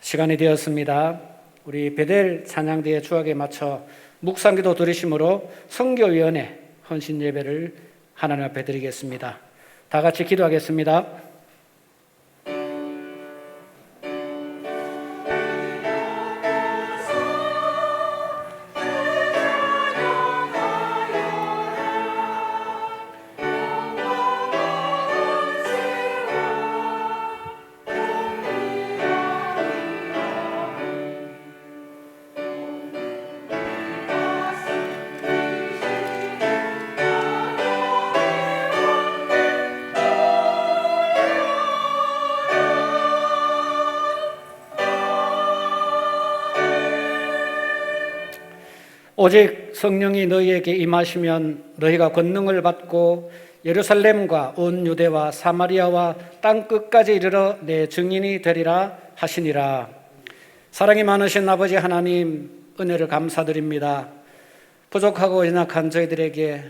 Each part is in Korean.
시간이 되었습니다. 우리 베델 찬양대의 추억에 맞춰 묵상기도 드리심으로 선교위원회 헌신 예배를 하나님 앞에 드리겠습니다. 다 같이 기도하겠습니다. 오직 성령이 너희에게 임하시면 너희가 권능을 받고 예루살렘과 온 유대와 사마리아와 땅 끝까지 이르러 내 증인이 되리라 하시니라. 사랑이 많으신 아버지 하나님, 은혜를 감사드립니다. 부족하고 연약한 저희들에게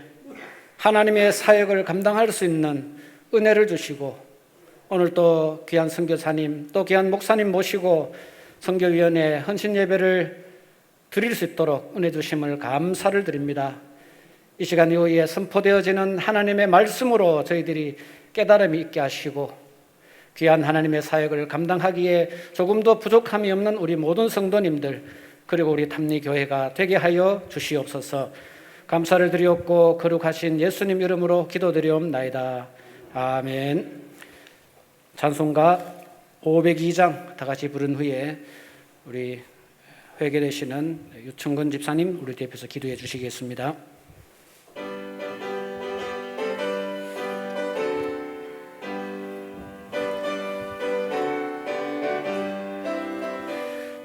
하나님의 사역을 감당할 수 있는 은혜를 주시고, 오늘 또 귀한 선교사님, 또 귀한 목사님 모시고 선교위원회 헌신 예배를 드릴 수 있도록 은혜 주심을 감사를 드립니다. 이 시간 이후에 선포되어지는 하나님의 말씀으로 저희들이 깨달음이 있게 하시고, 귀한 하나님의 사역을 감당하기에 조금도 부족함이 없는 우리 모든 성도님들, 그리고 우리 탐리교회가 되게 하여 주시옵소서. 감사를 드리옵고 거룩하신 예수님 이름으로 기도드리옵나이다. 아멘. 찬송가 502장 다 같이 부른 후에 우리 회개되시는 유청근 집사님 우리 대표해서 기도해 주시겠습니다.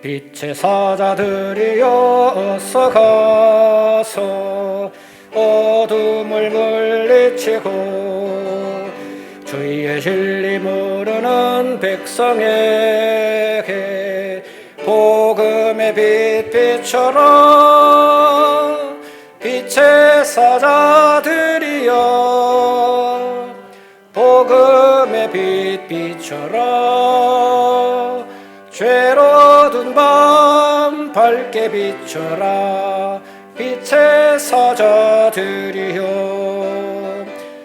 빛의 사자들이여 어서 가서 어둠을 물리치고 주의 진리 모르는 백성에게 복음의 빛 비춰라. 빛의 사자들이여 복음의 빛 비춰라. 죄로 든 밤 밝게 비춰라. 빛의 사자들이여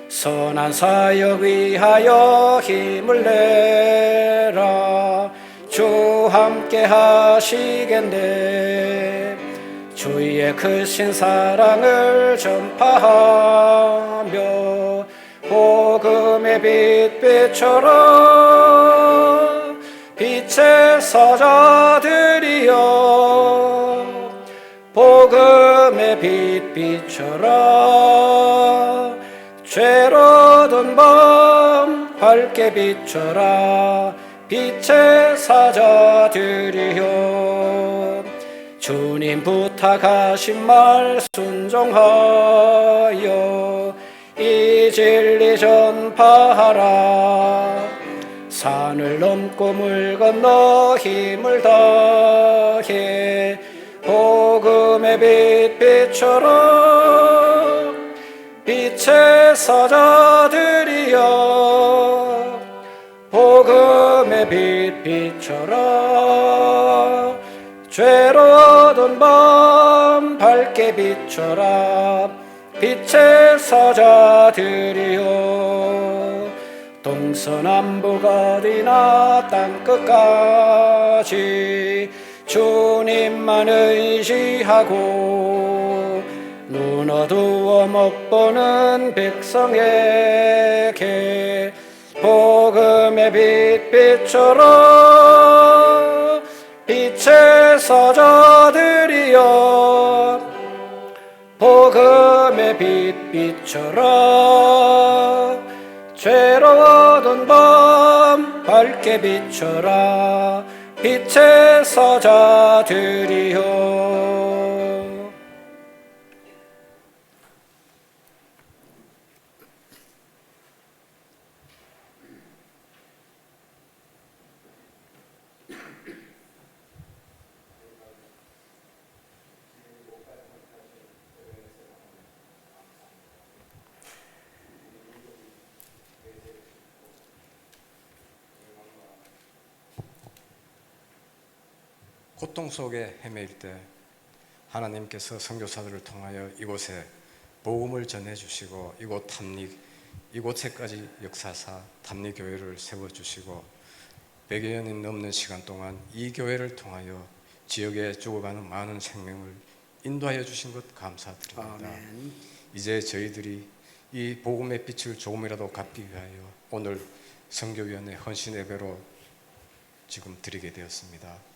선한 사역 위하여 힘을 내라. 주 함께 하시겠네. 주의 크신 사랑을 전파하며 복음의 빛 비춰라. 빛의 사자들이여 복음의 빛 비춰라. 죄로 든 밤 밝게 비춰라. 빛의 사자들이여 주님 부탁하신 말 순종하여 이 진리 전파하라. 산을 넘고 물 건너 힘을 다해 복음의 빛 비춰라. 빛의 사자들이여 복음의 빛 비춰라. 죄로 든 밤 밝게 비춰라. 빛의 사자들이여 동서남북 어디나 땅끝까지 주님만 의지하고 눈 어두워 못 보는 백성에게 복음의 빛 비춰라. 빛의 사자들이여 복음의 빛 비춰라. 죄로 든 밤 밝게 비춰라. 빛의 사자들이여 고통 속에 헤매일 때 하나님께서 선교사들을 통하여 이곳에 복음을 전해주시고 이곳에까지 역사사 담리교회를 세워주시고 100여 년이 넘는 시간 동안 이 교회를 통하여 지역에 죽어가는 많은 생명을 인도하여 주신 것 감사드립니다. 아멘. 이제 저희들이 이 복음의 빛을 조금이라도 갚기 위하여 오늘 선교위원회 헌신 예배로 지금 드리게 되었습니다.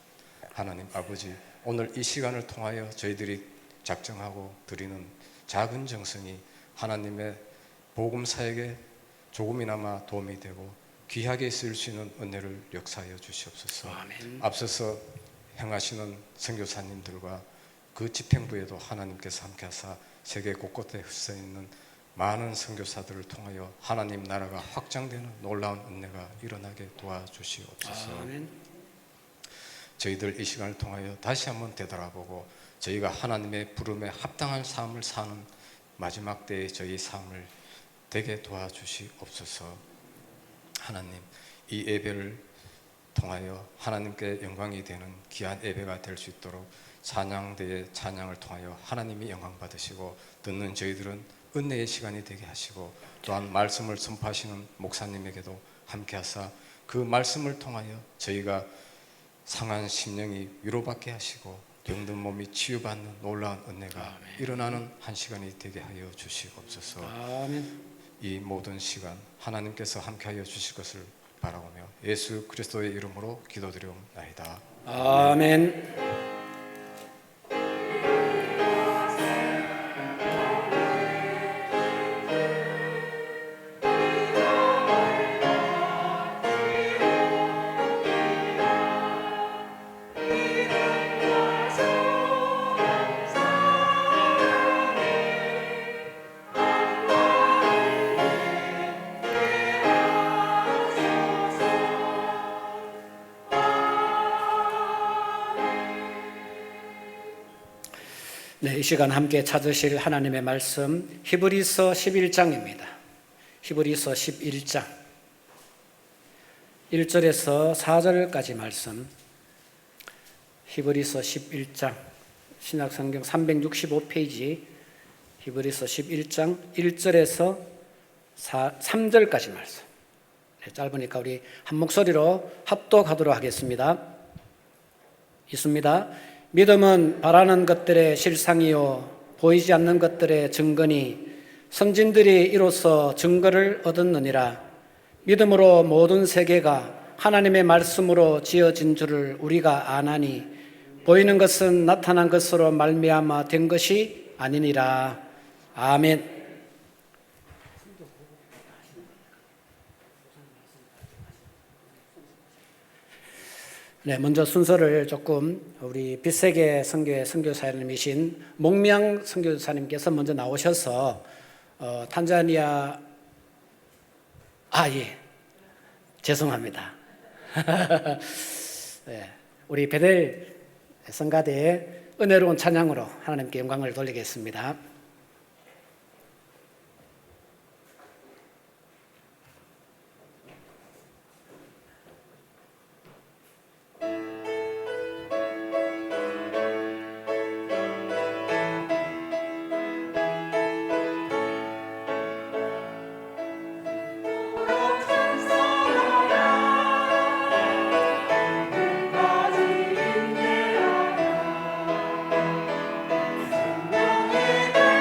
하나님 아버지, 오늘 이 시간을 통하여 저희들이 작정하고 드리는 작은 정성이 하나님의 복음 사역에 조금이나마 도움이 되고 귀하게 쓰일 수 있는 은혜를 역사하여 주시옵소서. 아멘. 앞서서 행하시는 선교사님들과 그 집행부에도 하나님께서 함께하사 세계 곳곳에 흩어 있는 많은 선교사들을 통하여 하나님 나라가 확장되는 놀라운 은혜가 일어나게 도와주시옵소서. 아멘. 저희들 이 시간을 통하여 다시 한번 되돌아보고 저희가 하나님의 부름에 합당한 삶을 사는 마지막 때의 저희 삶을 되게 도와주시옵소서. 하나님, 이 예배를 통하여 하나님께 영광이 되는 귀한 예배가 될 수 있도록 찬양대의 찬양을 통하여 하나님이 영광 받으시고 듣는 저희들은 은혜의 시간이 되게 하시고 또한 말씀을 선포하시는 목사님에게도 함께 하사 그 말씀을 통하여 저희가 상한 심령이 위로받게 하시고 병든 몸이 치유받는 놀라운 은혜가 아멘. 일어나는 한 시간이 되게 하여 주시옵소서. 아멘. 이 모든 시간 하나님께서 함께하여 주실 것을 바라오며 예수 그리스도의 이름으로 기도드리옵나이다. 아멘. 네, 이 시간 함께 찾으실 하나님의 말씀 히브리서 11장입니다. 히브리서 11장 1절에서 4절까지 말씀. 히브리서 11장 신약성경 365페이지 히브리서 11장 1절에서 3절까지 말씀. 네, 짧으니까 우리 한 목소리로 합독하도록 하겠습니다. 있습니다. 믿음은 바라는 것들의 실상이요 보이지 않는 것들의 증거니 선진들이 이로써 증거를 얻었느니라. 믿음으로 모든 세계가 하나님의 말씀으로 지어진 줄을 우리가 아나니 보이는 것은 나타난 것으로 말미암아 된 것이 아니니라. 아멘. 네, 먼저 순서를 조금 우리 빛세계 선교회 선교사님이신 목명 선교사님께서 먼저 나오셔서 탄자니아 예, 죄송합니다. 네, 우리 베델 성가대의 은혜로운 찬양으로 하나님께 영광을 돌리겠습니다. 내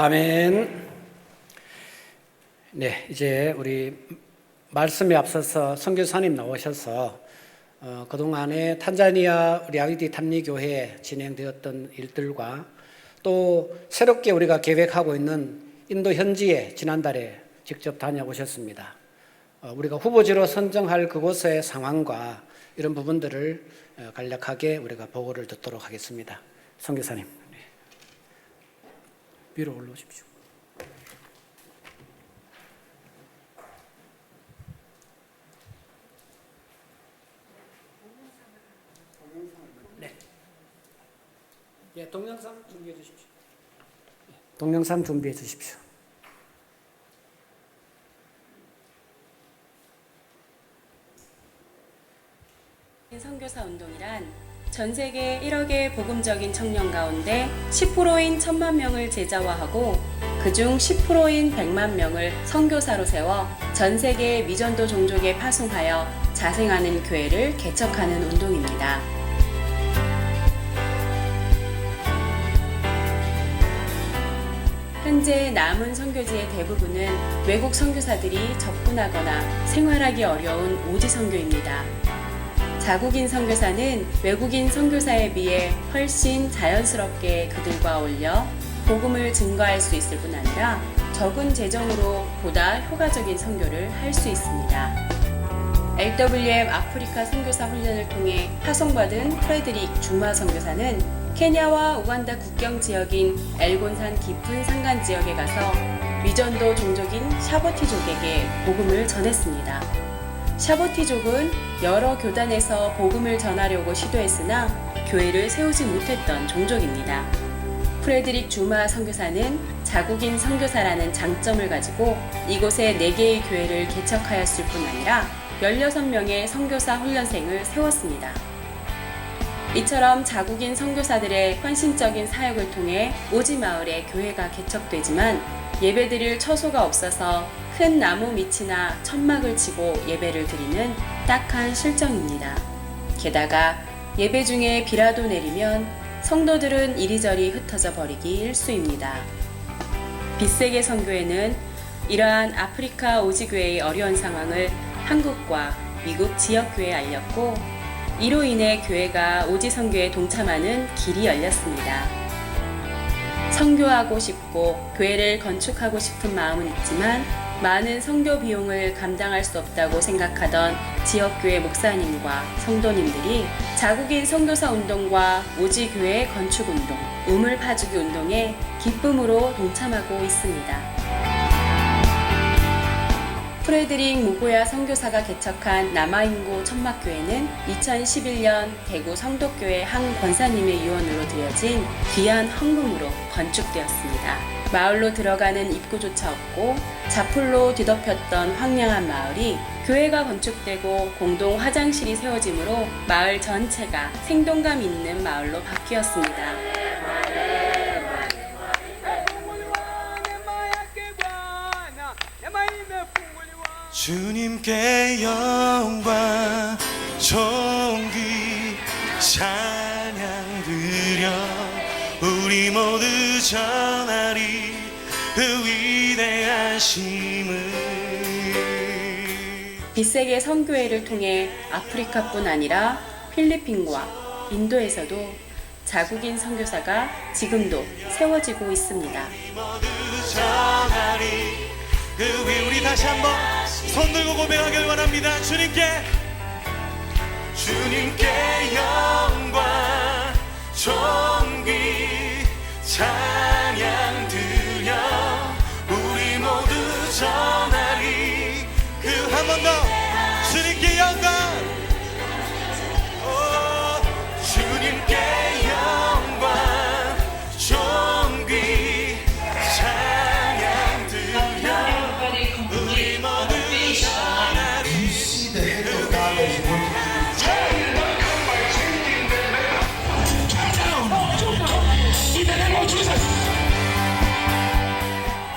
아멘. 네, 이제 우리 말씀에 앞서서 선교사님 나오셔서 그동안에 탄자니아 우리 아이디 탐리교회에 진행되었던 일들과 또 새롭게 우리가 계획하고 있는 인도 현지에 지난달에 직접 다녀오셨습니다. 우리가 후보지로 선정할 그곳의 상황과 이런 부분들을 간략하게 우리가 보고를 듣도록 하겠습니다. 선교사님, 위로 올라오십시오. 네, 동영상 준비해 주십시오. 동영상 준비해 주십시오. 선교사 운동이란 전 세계 1억의 복음적인 청년 가운데 10%인 1,000만 명을 제자화하고 그중 10%인 100만 명을 선교사로 세워 전 세계 미전도 종족에 파송하여 자생하는 교회를 개척하는 운동입니다. 현재 남은 선교지의 대부분은 외국 선교사들이 접근하거나 생활하기 어려운 오지 선교입니다. 자국인 선교사는 외국인 선교사에 비해 훨씬 자연스럽게 그들과 어울려 복음을 증거할 수 있을 뿐 아니라 적은 재정으로 보다 효과적인 선교를 할 수 있습니다. LWM 아프리카 선교사 훈련을 통해 파송받은 프레드릭 주마 선교사는 케냐와 우간다 국경 지역인 엘곤산 깊은 산간 지역에 가서 미전도 종족인 샤보티족에게 복음을 전했습니다. 샤보티족은 여러 교단에서 복음을 전하려고 시도했으나 교회를 세우지 못했던 종족입니다. 프레드릭 주마 선교사는 자국인 선교사라는 장점을 가지고 이곳에 4개의 교회를 개척하였을 뿐 아니라 16명의 선교사 훈련생을 세웠습니다. 이처럼 자국인 선교사들의 헌신적인 사역을 통해 오지 마을에 교회가 개척되지만 예배드릴 처소가 없어서 큰 나무 밑이나 천막을 치고 예배를 드리는 딱한 실정입니다. 게다가 예배 중에 비라도 내리면 성도들은 이리저리 흩어져 버리기 일쑤입니다. 빛세계 선교회는 이러한 아프리카 오지교회의 어려운 상황을 한국과 미국 지역교회에 알렸고 이로 인해 교회가 오지 선교에 동참하는 길이 열렸습니다. 선교하고 싶고 교회를 건축하고 싶은 마음은 있지만 많은 선교 비용을 감당할 수 없다고 생각하던 지역교회 목사님과 성도님들이 자국인 선교사 운동과 오지교회 건축운동, 우물 파주기 운동에 기쁨으로 동참하고 있습니다. 프레드릭 무고야 선교사가 개척한 남아인고 천막교회는 2011년 대구 성덕교회 한 권사님의 유언으로 드려진 귀한 헌금으로 건축되었습니다. 마을로 들어가는 입구조차 없고 자풀로 뒤덮였던 황량한 마을이 교회가 건축되고 공동 화장실이 세워지므로 마을 전체가 생동감 있는 마을로 바뀌었습니다. 주님께 영광 존귀 찬양 드려 우리 모두 전하리 그 위대하심을. 빛세계 선교회를 통해 아프리카뿐 아니라 필리핀과 인도에서도 자국인 선교사가 지금도 세워지고 있습니다. 우리 모두 전하리 그 위. 우리 다시 한번 손 들고 고백하길 원합니다. 주님께 영광 존귀 찬양 드려 우리 모두 전하리 그 한 번 더 주님께 영광 주님께 영광 존귀 찬양 드려 우리 모두 전하리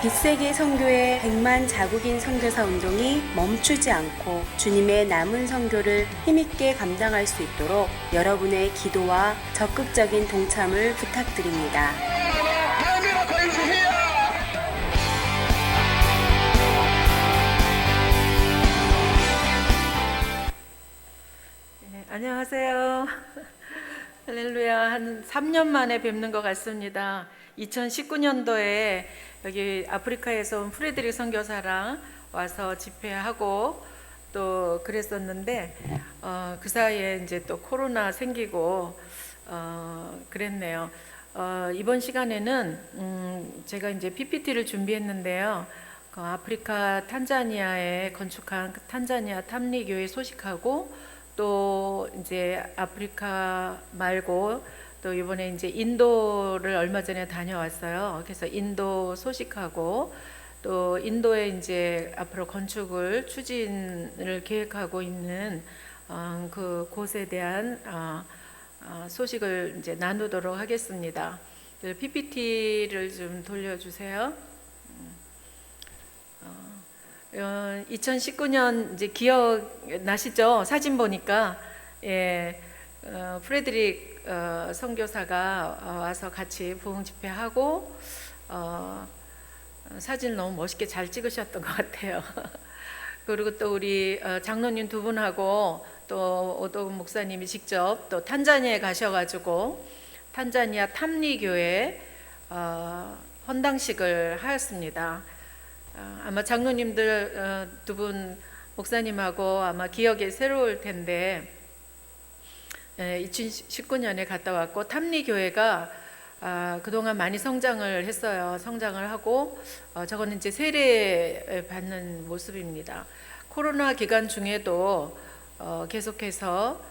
빛세계 선교회 100만 자국인 선교사 운동이 멈추지 않고 주님의 남은 선교를 힘있게 감당할 수 있도록 여러분의 기도와 적극적인 동참을 부탁드립니다. 안녕하세요. 할렐루야. 한 3년 만에 뵙는 것 같습니다. 2019년도에 여기 아프리카에서 온 프레드릭 선교사랑 와서 집회하고 또 그랬었는데 그 사이에 이제 또 코로나 생기고 그랬네요. 이번 시간에는 제가 이제 PPT를 준비했는데요. 그 아프리카 탄자니아에 건축한 탄자니아 탐리교회 소식하고 또 이제 아프리카 말고 또 이번에 이제 인도를 얼마 전에 다녀왔어요. 그래서 인도 소식하고 또 인도에 이제 앞으로 건축을 추진을 계획하고 있는 그 곳에 대한 소식을 이제 나누도록 하겠습니다. PPT를 좀 돌려주세요. 2019년 이제 기억 나시죠? 사진 보니까 프레드릭 선교사가 와서 같이 부흥 집회하고 사진을 너무 멋있게 잘 찍으셨던 것 같아요. 그리고 또 우리 장로님 두 분하고 또 오도근 목사님이 직접 또 탄자니아에 가셔가지고 탄자니아 탐리교회 헌당식을 하였습니다. 아마 장로님들 두 분 목사님하고 아마 기억이 새로울 텐데 2019년에 갔다 왔고 탐리교회가 그동안 많이 성장을 했어요. 성장을 하고 저거는 이제 세례 받는 모습입니다. 코로나 기간 중에도 계속해서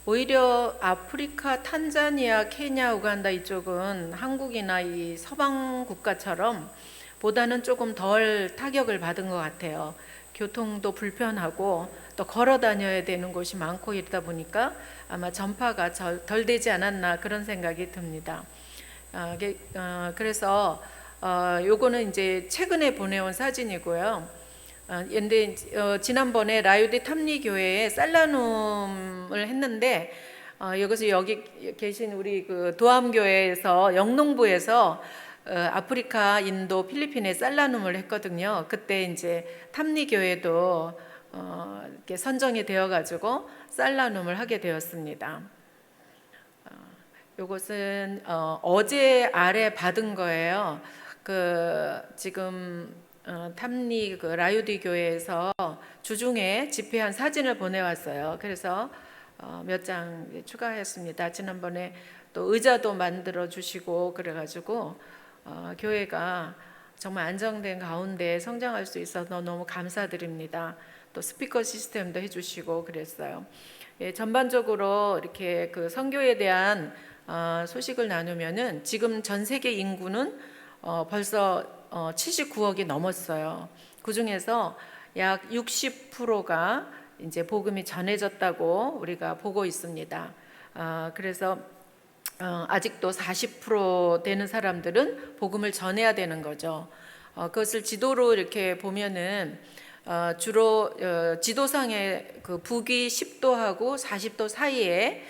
오히려 아프리카, 탄자니아, 케냐, 우간다 이쪽은 한국이나 이 서방 국가처럼 보다는 조금 덜 타격을 받은 것 같아요. 교통도 불편하고 또 걸어 다녀야 되는 곳이 많고 이러다 보니까 아마 전파가 덜 되지 않았나 그런 생각이 듭니다. 그래서 요거는 이제 최근에 보내온 사진이고요. 근데 지난번에 라유디 탐리교회에 살라눔을 했는데 여기서 여기 계신 우리 그 도암교회에서 영농부에서 아프리카, 인도, 필리핀에 살라눔을 했거든요. 그때 이제 탐리교회도 이렇게 선정이 되어가지고 살라눔을 하게 되었습니다. 이것은 어제 아래 받은 거예요. 그 지금 탐리 그 라유디 교회에서 주중에 집회한 사진을 보내왔어요. 그래서 몇 장 추가했습니다. 지난번에 또 의자도 만들어 주시고 그래가지고 교회가 정말 안정된 가운데 성장할 수 있어서 너무 감사드립니다. 또 스피커 시스템도 해주시고 그랬어요. 전반적으로 이렇게 그 선교에 대한 소식을 나누면은 지금 전 세계 인구는 벌써 79억이 넘었어요. 그 중에서 약 60%가 이제 복음이 전해졌다고 우리가 보고 있습니다. 그래서 아직도 40% 되는 사람들은 복음을 전해야 되는 거죠. 그것을 지도로 이렇게 보면은 주로 지도상에 그 북위 10도하고 40도 사이에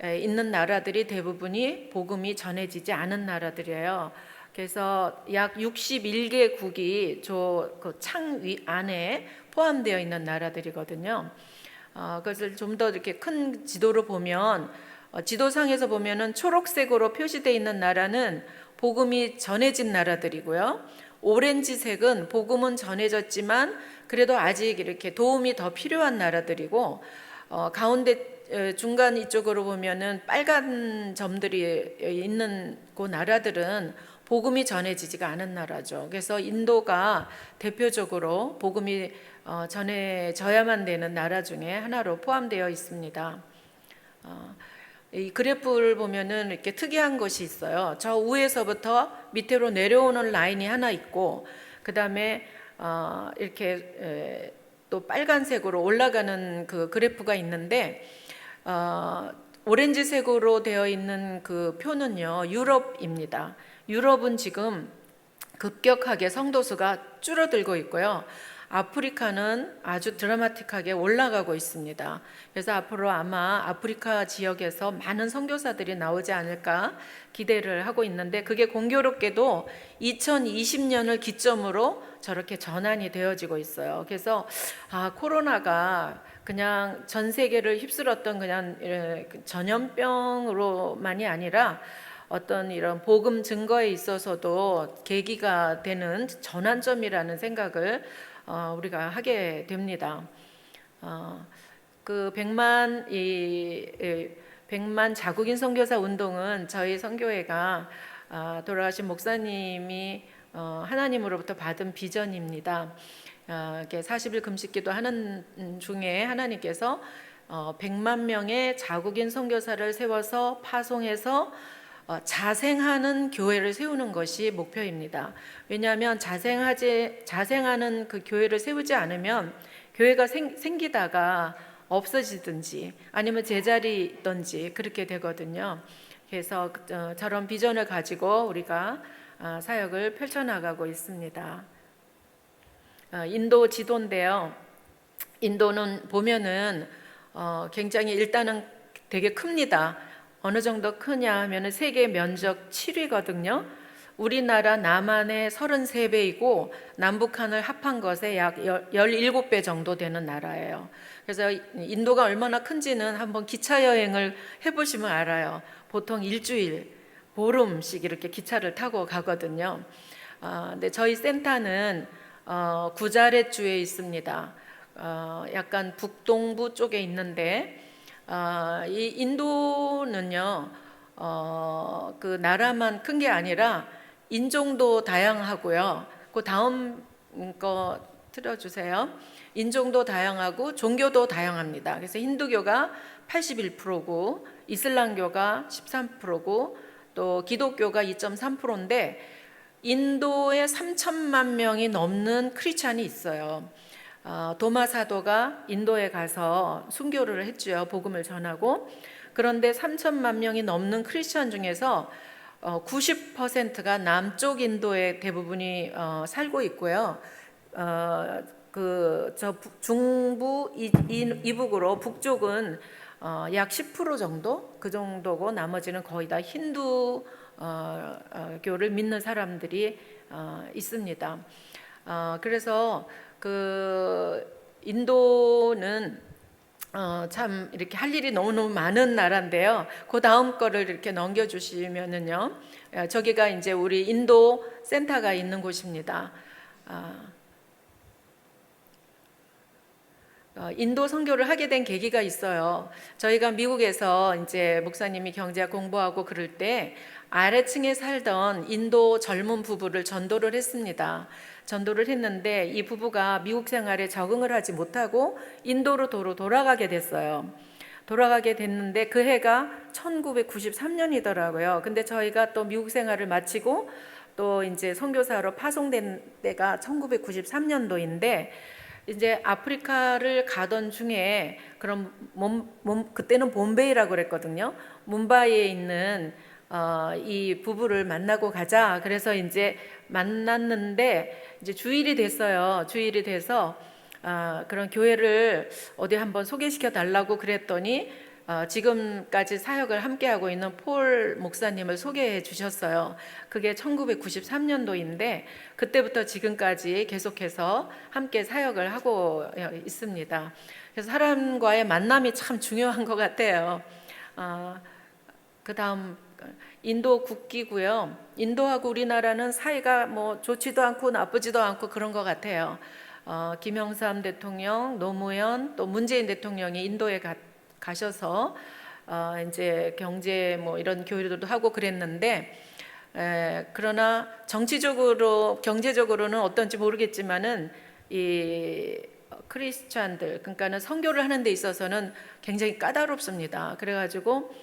있는 나라들이 대부분이 복음이 전해지지 않은 나라들이에요. 그래서 약 61개국이 그 창 위 안에 포함되어 있는 나라들이거든요. 그것을 좀 더 이렇게 큰 지도로 보면 지도상에서 보면은 초록색으로 표시되어 있는 나라는 복음이 전해진 나라들이고요. 오렌지색은 복음은 전해졌지만 그래도 아직 이렇게 도움이 더 필요한 나라들이고 가운데 중간 이쪽으로 보면은 빨간 점들이 있는 그 나라들은 복음이 전해지지가 않은 나라죠. 그래서 인도가 대표적으로 복음이 전해져야만 되는 나라 중에 하나로 포함되어 있습니다. 이 그래프를 보면은 이렇게 특이한 것이 있어요. 저 위에서부터 밑으로 내려오는 라인이 하나 있고, 그 다음에 이렇게 또 빨간색으로 올라가는 그 그래프가 있는데, 오렌지색으로 되어 있는 그 표는요, 유럽입니다. 유럽은 지금 급격하게 성도 수가 줄어들고 있고요. 아프리카는 아주 드라마틱하게 올라가고 있습니다. 그래서 앞으로 아마 아프리카 지역에서 많은 선교사들이 나오지 않을까 기대를 하고 있는데, 그게 공교롭게도 2020년을 기점으로 저렇게 전환이 되어지고 있어요. 그래서 코로나가 그냥 전 세계를 휩쓸었던 그냥 전염병으로만이 아니라 어떤 이런 복음 증거에 있어서도 계기가 되는 전환점이라는 생각을 우리가 하게 됩니다. 그 100만 자국인 선교사 운동은 저희 선교회가 돌아가신 목사님이 하나님으로부터 받은 비전입니다. 40일 금식기도 하는 중에 하나님께서 100만 명의 자국인 선교사를 세워서 파송해서 자생하는 교회를 세우는 것이 목표입니다. 왜냐하면 자생하는 그 교회를 세우지 않으면 교회가 생기다가 없어지든지 아니면 제자리 있든지 그렇게 되거든요. 그래서 저런 비전을 가지고 우리가 사역을 펼쳐나가고 있습니다. 인도 지도인데요. 인도는 보면은 굉장히 일단은 되게 큽니다. 어느 정도 크냐 하면은 세계 면적 7위거든요. 우리나라 남한의 33배이고 남북한을 합한 것에 약 17배 정도 되는 나라예요. 그래서 인도가 얼마나 큰지는 한번 기차 여행을 해보시면 알아요. 보통 일주일, 보름씩 이렇게 기차를 타고 가거든요. 근데 저희 센터는 구자렛주에 있습니다. 약간 북동부 쪽에 있는데 이 인도는요, 그 나라만 큰 게 아니라 인종도 다양하고요. 그 다음 거 틀어주세요. 인종도 다양하고 종교도 다양합니다. 그래서 힌두교가 81%고 이슬람교가 13%고 또 기독교가 2.3%인데 인도에 3천만 명이 넘는 크리스찬이 있어요. 도마 사도가 인도에 가서 순교를 했죠. 복음을 전하고. 그런데 3천만 명이 넘는 크리스천 중에서 90%가 남쪽 인도에 대부분이 살고 있고요. 중부 이북으로 북쪽은 약 10% 정도 그 정도고 나머지는 거의 다 힌두 교를 믿는 사람들이 있습니다. 그래서 그 인도는 참 이렇게 할 일이 너무너무 많은 나라인데요. 그 다음 거를 이렇게 넘겨주시면은요, 저기가 이제 우리 인도 센터가 있는 곳입니다. 인도 선교를 하게 된 계기가 있어요. 저희가 미국에서 이제 목사님이 경제학 공부하고 그럴 때 아래층에 살던 인도 젊은 부부를 전도를 했습니다. 전도를 했는데 이 부부가 미국 생활에 적응을 하지 못하고 인도로 돌아가게 됐어요. 돌아가게 됐는데 그 해가 1993년이더라고요. 근데 저희가 또 미국 생활을 마치고 또 이제 선교사로 파송된 때가 1993년도인데 이제 아프리카를 가던 중에 그런 그때는 봄베이라고 그랬거든요. 뭄바이에 있는 이 부부를 만나고 가자. 그래서 이제 만났는데 이제 주일이 됐어요. 주일이 돼서 그런 교회를 어디 한번 소개시켜 달라고 그랬더니 지금까지 사역을 함께하고 있는 폴 목사님을 소개해 주셨어요. 그게 1993년도인데 그때부터 지금까지 계속해서 함께 사역을 하고 있습니다. 그래서 사람과의 만남이 참 중요한 것 같아요. 그 다음 인도 국기고요. 인도하고 우리나라는 사이가 뭐 좋지도 않고 나쁘지도 않고 그런 것 같아요. 김영삼 대통령, 노무현, 또 문재인 대통령이 인도에 가셔서 이제 경제 뭐 이런 교류도 하고 그랬는데 그러나 정치적으로 경제적으로는 어떤지 모르겠지만은 이 크리스찬들 그러니까는 선교를 하는 데 있어서는 굉장히 까다롭습니다. 그래가지고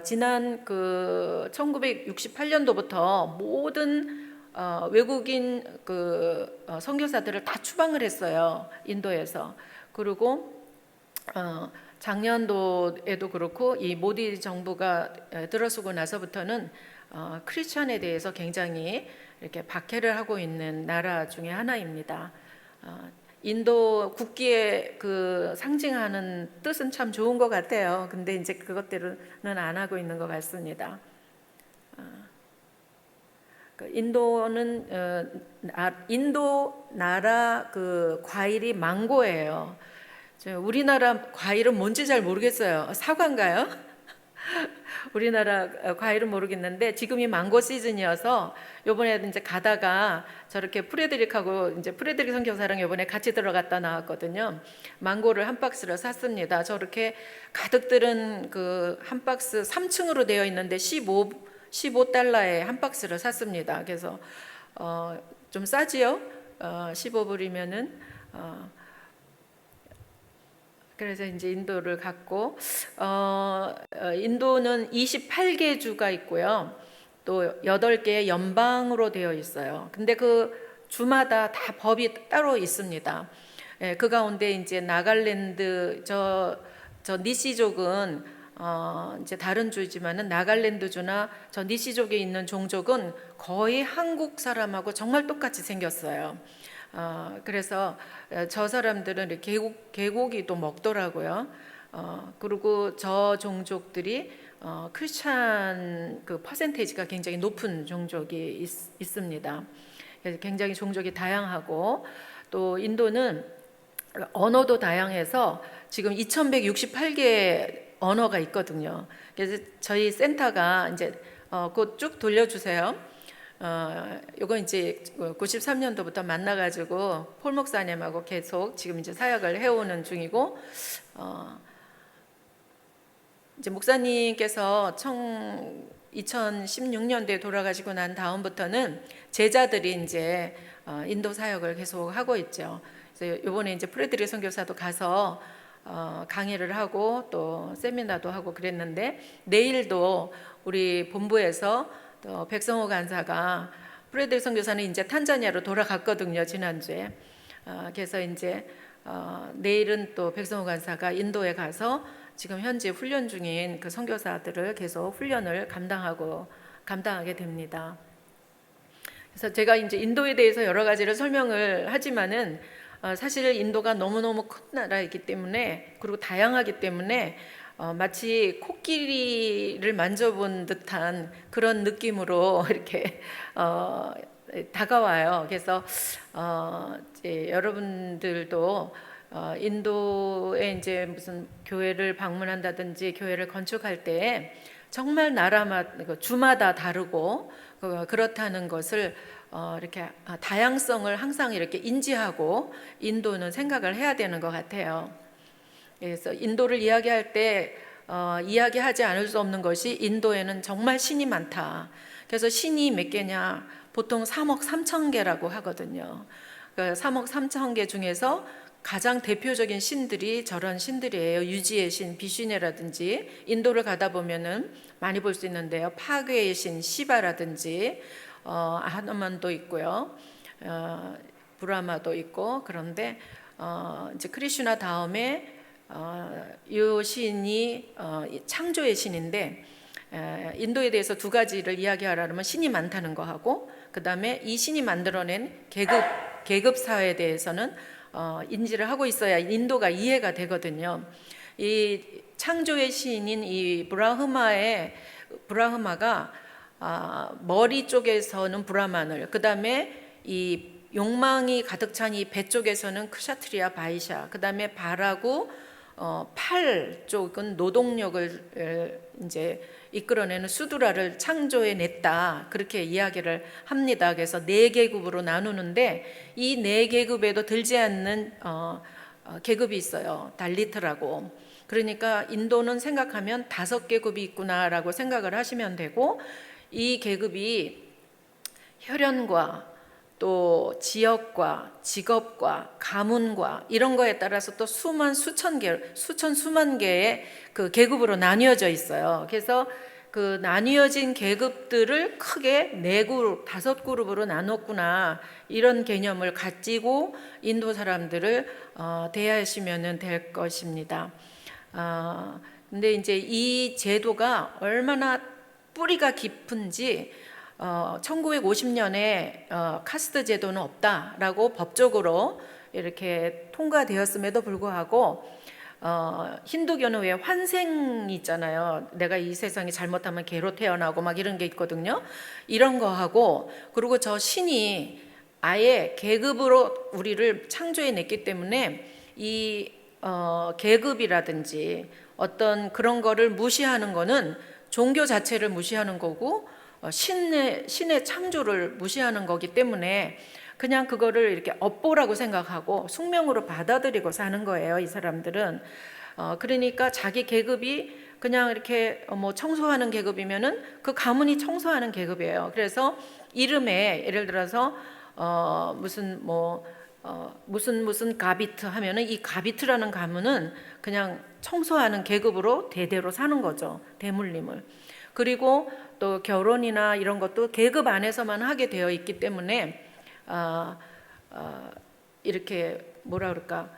지난 그 1968년도부터 모든 외국인 그 선교사들을 다 추방을 했어요. 인도에서. 그리고 작년도에도 그렇고 이 모디 정부가 들어서고 나서부터는 크리스천에 대해서 굉장히 이렇게 박해를 하고 있는 나라 중에 하나입니다. 인도 국기의 그 상징하는 뜻은 참 좋은 것 같아요. 근데 이제 그것대로는 안 하고 있는 것 같습니다. 인도는 인도 나라 그 과일이 망고예요. 우리나라 과일은 뭔지 잘 모르겠어요. 사과인가요? 우리나라 과일은 모르겠는데 지금이 망고 시즌이어서 요번에 이제 가다가 저렇게 프레드릭하고 이제 프레드릭 선교사랑 요번에 같이 들어갔다 나왔거든요. 망고를 한 박스를 샀습니다. 저렇게 가득 들은 그 한 박스 3층으로 되어 있는데 15달러에 한 박스를 샀습니다. 그래서 좀 싸지요? 15불이면은 그래서 이제 인도를 갔고 인도는 28개 주가 있고요. 또 8개의 연방으로 되어 있어요. 근데 그 주마다 다 법이 따로 있습니다. 예, 그 가운데 이제 나갈랜드 저 니시족은 이제 다른 주지만은 나갈랜드 주나 저 니시족에 있는 종족은 거의 한국 사람하고 정말 똑같이 생겼어요. 그래서 저 사람들은 개고기 또 먹더라고요. 그리고 저 종족들이 크리스찬 그 퍼센테이지가 굉장히 높은 종족이 있습니다. 그래서 굉장히 종족이 다양하고 또 인도는 언어도 다양해서 지금 2168개 언어가 있거든요. 그래서 저희 센터가 이제 곧 쭉 돌려주세요. 요건 이제 93년도부터 만나가지고 폴 목사님하고 계속 지금 이제 사역을 해오는 중이고, 이제 목사님께서 2016년도에 돌아가시고 난 다음부터는 제자들이 이제 인도 사역을 계속 하고 있죠. 그래서 요번에 이제 프레드릭 선교사도 가서 강의를 하고 또 세미나도 하고 그랬는데, 내일도 우리 본부에서 또 백성호 간사가 프레드릭 선교사는 이제 탄자니아로 돌아갔거든요, 지난주에. 그래서 이제 내일은 또 백성호 간사가 인도에 가서 지금 현재 훈련 중인 그 선교사들을 계속 훈련을 감당하게 됩니다. 그래서 제가 이제 인도에 대해서 여러 가지를 설명을 하지만은 사실 인도가 너무너무 큰 나라이기 때문에, 그리고 다양하기 때문에 마치 코끼리를 만져본 듯한 그런 느낌으로 이렇게 다가와요. 그래서 이제 여러분들도 인도에 이제 무슨 교회를 방문한다든지 교회를 건축할 때 정말 나라마다 주마다 다르고 그렇다는 것을 이렇게 다양성을 항상 이렇게 인지하고 인도는 생각을 해야 되는 것 같아요. 그래서 인도를 이야기할 때 이야기하지 않을 수 없는 것이 인도에는 정말 신이 많다. 그래서 신이 몇 개냐? 보통 3억 3천 개라고 하거든요. 그 3억 3천 개 중에서 가장 대표적인 신들이 저런 신들이에요. 유지의 신, 비슈네라든지, 인도를 가다 보면은 많이 볼 수 있는데요. 파괴의 신 시바라든지, 하누만도 있고요. 브라마도 있고. 그런데 이제 크리슈나 다음에 이 신이 창조의 신인데, 인도에 대해서 두 가지를 이야기하려면 신이 많다는 거하고, 그 다음에 이 신이 만들어낸 계급 사회에 대해서는 인지를 하고 있어야 인도가 이해가 되거든요. 이 창조의 신인 이 브라흐마가 머리 쪽에서는 브라만을, 그 다음에 이 욕망이 가득 찬 이 배 쪽에서는 크샤트리아 바이샤, 그 다음에 발하고 팔 쪽은 노동력을 이제 이끌어내는 수두라를 창조해 냈다, 그렇게 이야기를 합니다. 그래서 4계급으로 나누는데 이 4계급에도 들지 않는 계급이 있어요. 달리트라고. 그러니까 인도는 생각하면 5계급이 있구나라고 생각을 하시면 되고, 이 계급이 혈연과 또 지역과 직업과 가문과 이런 거에 따라서 또 수만 개의 그 계급으로 나뉘어져 있어요. 그래서 그 나뉘어진 계급들을 크게 4그룹, 5그룹으로 나눴구나, 이런 개념을 가지고 인도 사람들을 대하시면 될 것입니다. 근데 이제 이 제도가 얼마나 뿌리가 깊은지 1950년에 카스트 제도는 없다라고 법적으로 이렇게 통과되었음에도 불구하고 힌두교는 왜 환생이 있잖아요. 내가 이 세상에 잘못하면 개로 태어나고 막 이런 게 있거든요. 이런 거 하고, 그리고 저 신이 아예 계급으로 우리를 창조해냈기 때문에 이 계급이라든지 어떤 그런 거를 무시하는 거는 종교 자체를 무시하는 거고, 신의 창조를 무시하는 거기 때문에 그냥 그거를 이렇게 업보라고 생각하고 숙명으로 받아들이고 사는 거예요, 이 사람들은. 그러니까 자기 계급이 그냥 이렇게 뭐 청소하는 계급이면은 그 가문이 청소하는 계급이에요. 그래서 이름에 예를 들어서 무슨 가비트 하면은 이 가비트라는 가문은 그냥 청소하는 계급으로 대대로 사는 거죠, 대물림을. 그리고 또 결혼이나 이런 것도 계급 안에서만 하게 되어 있기 때문에 이렇게 뭐라 그럴까,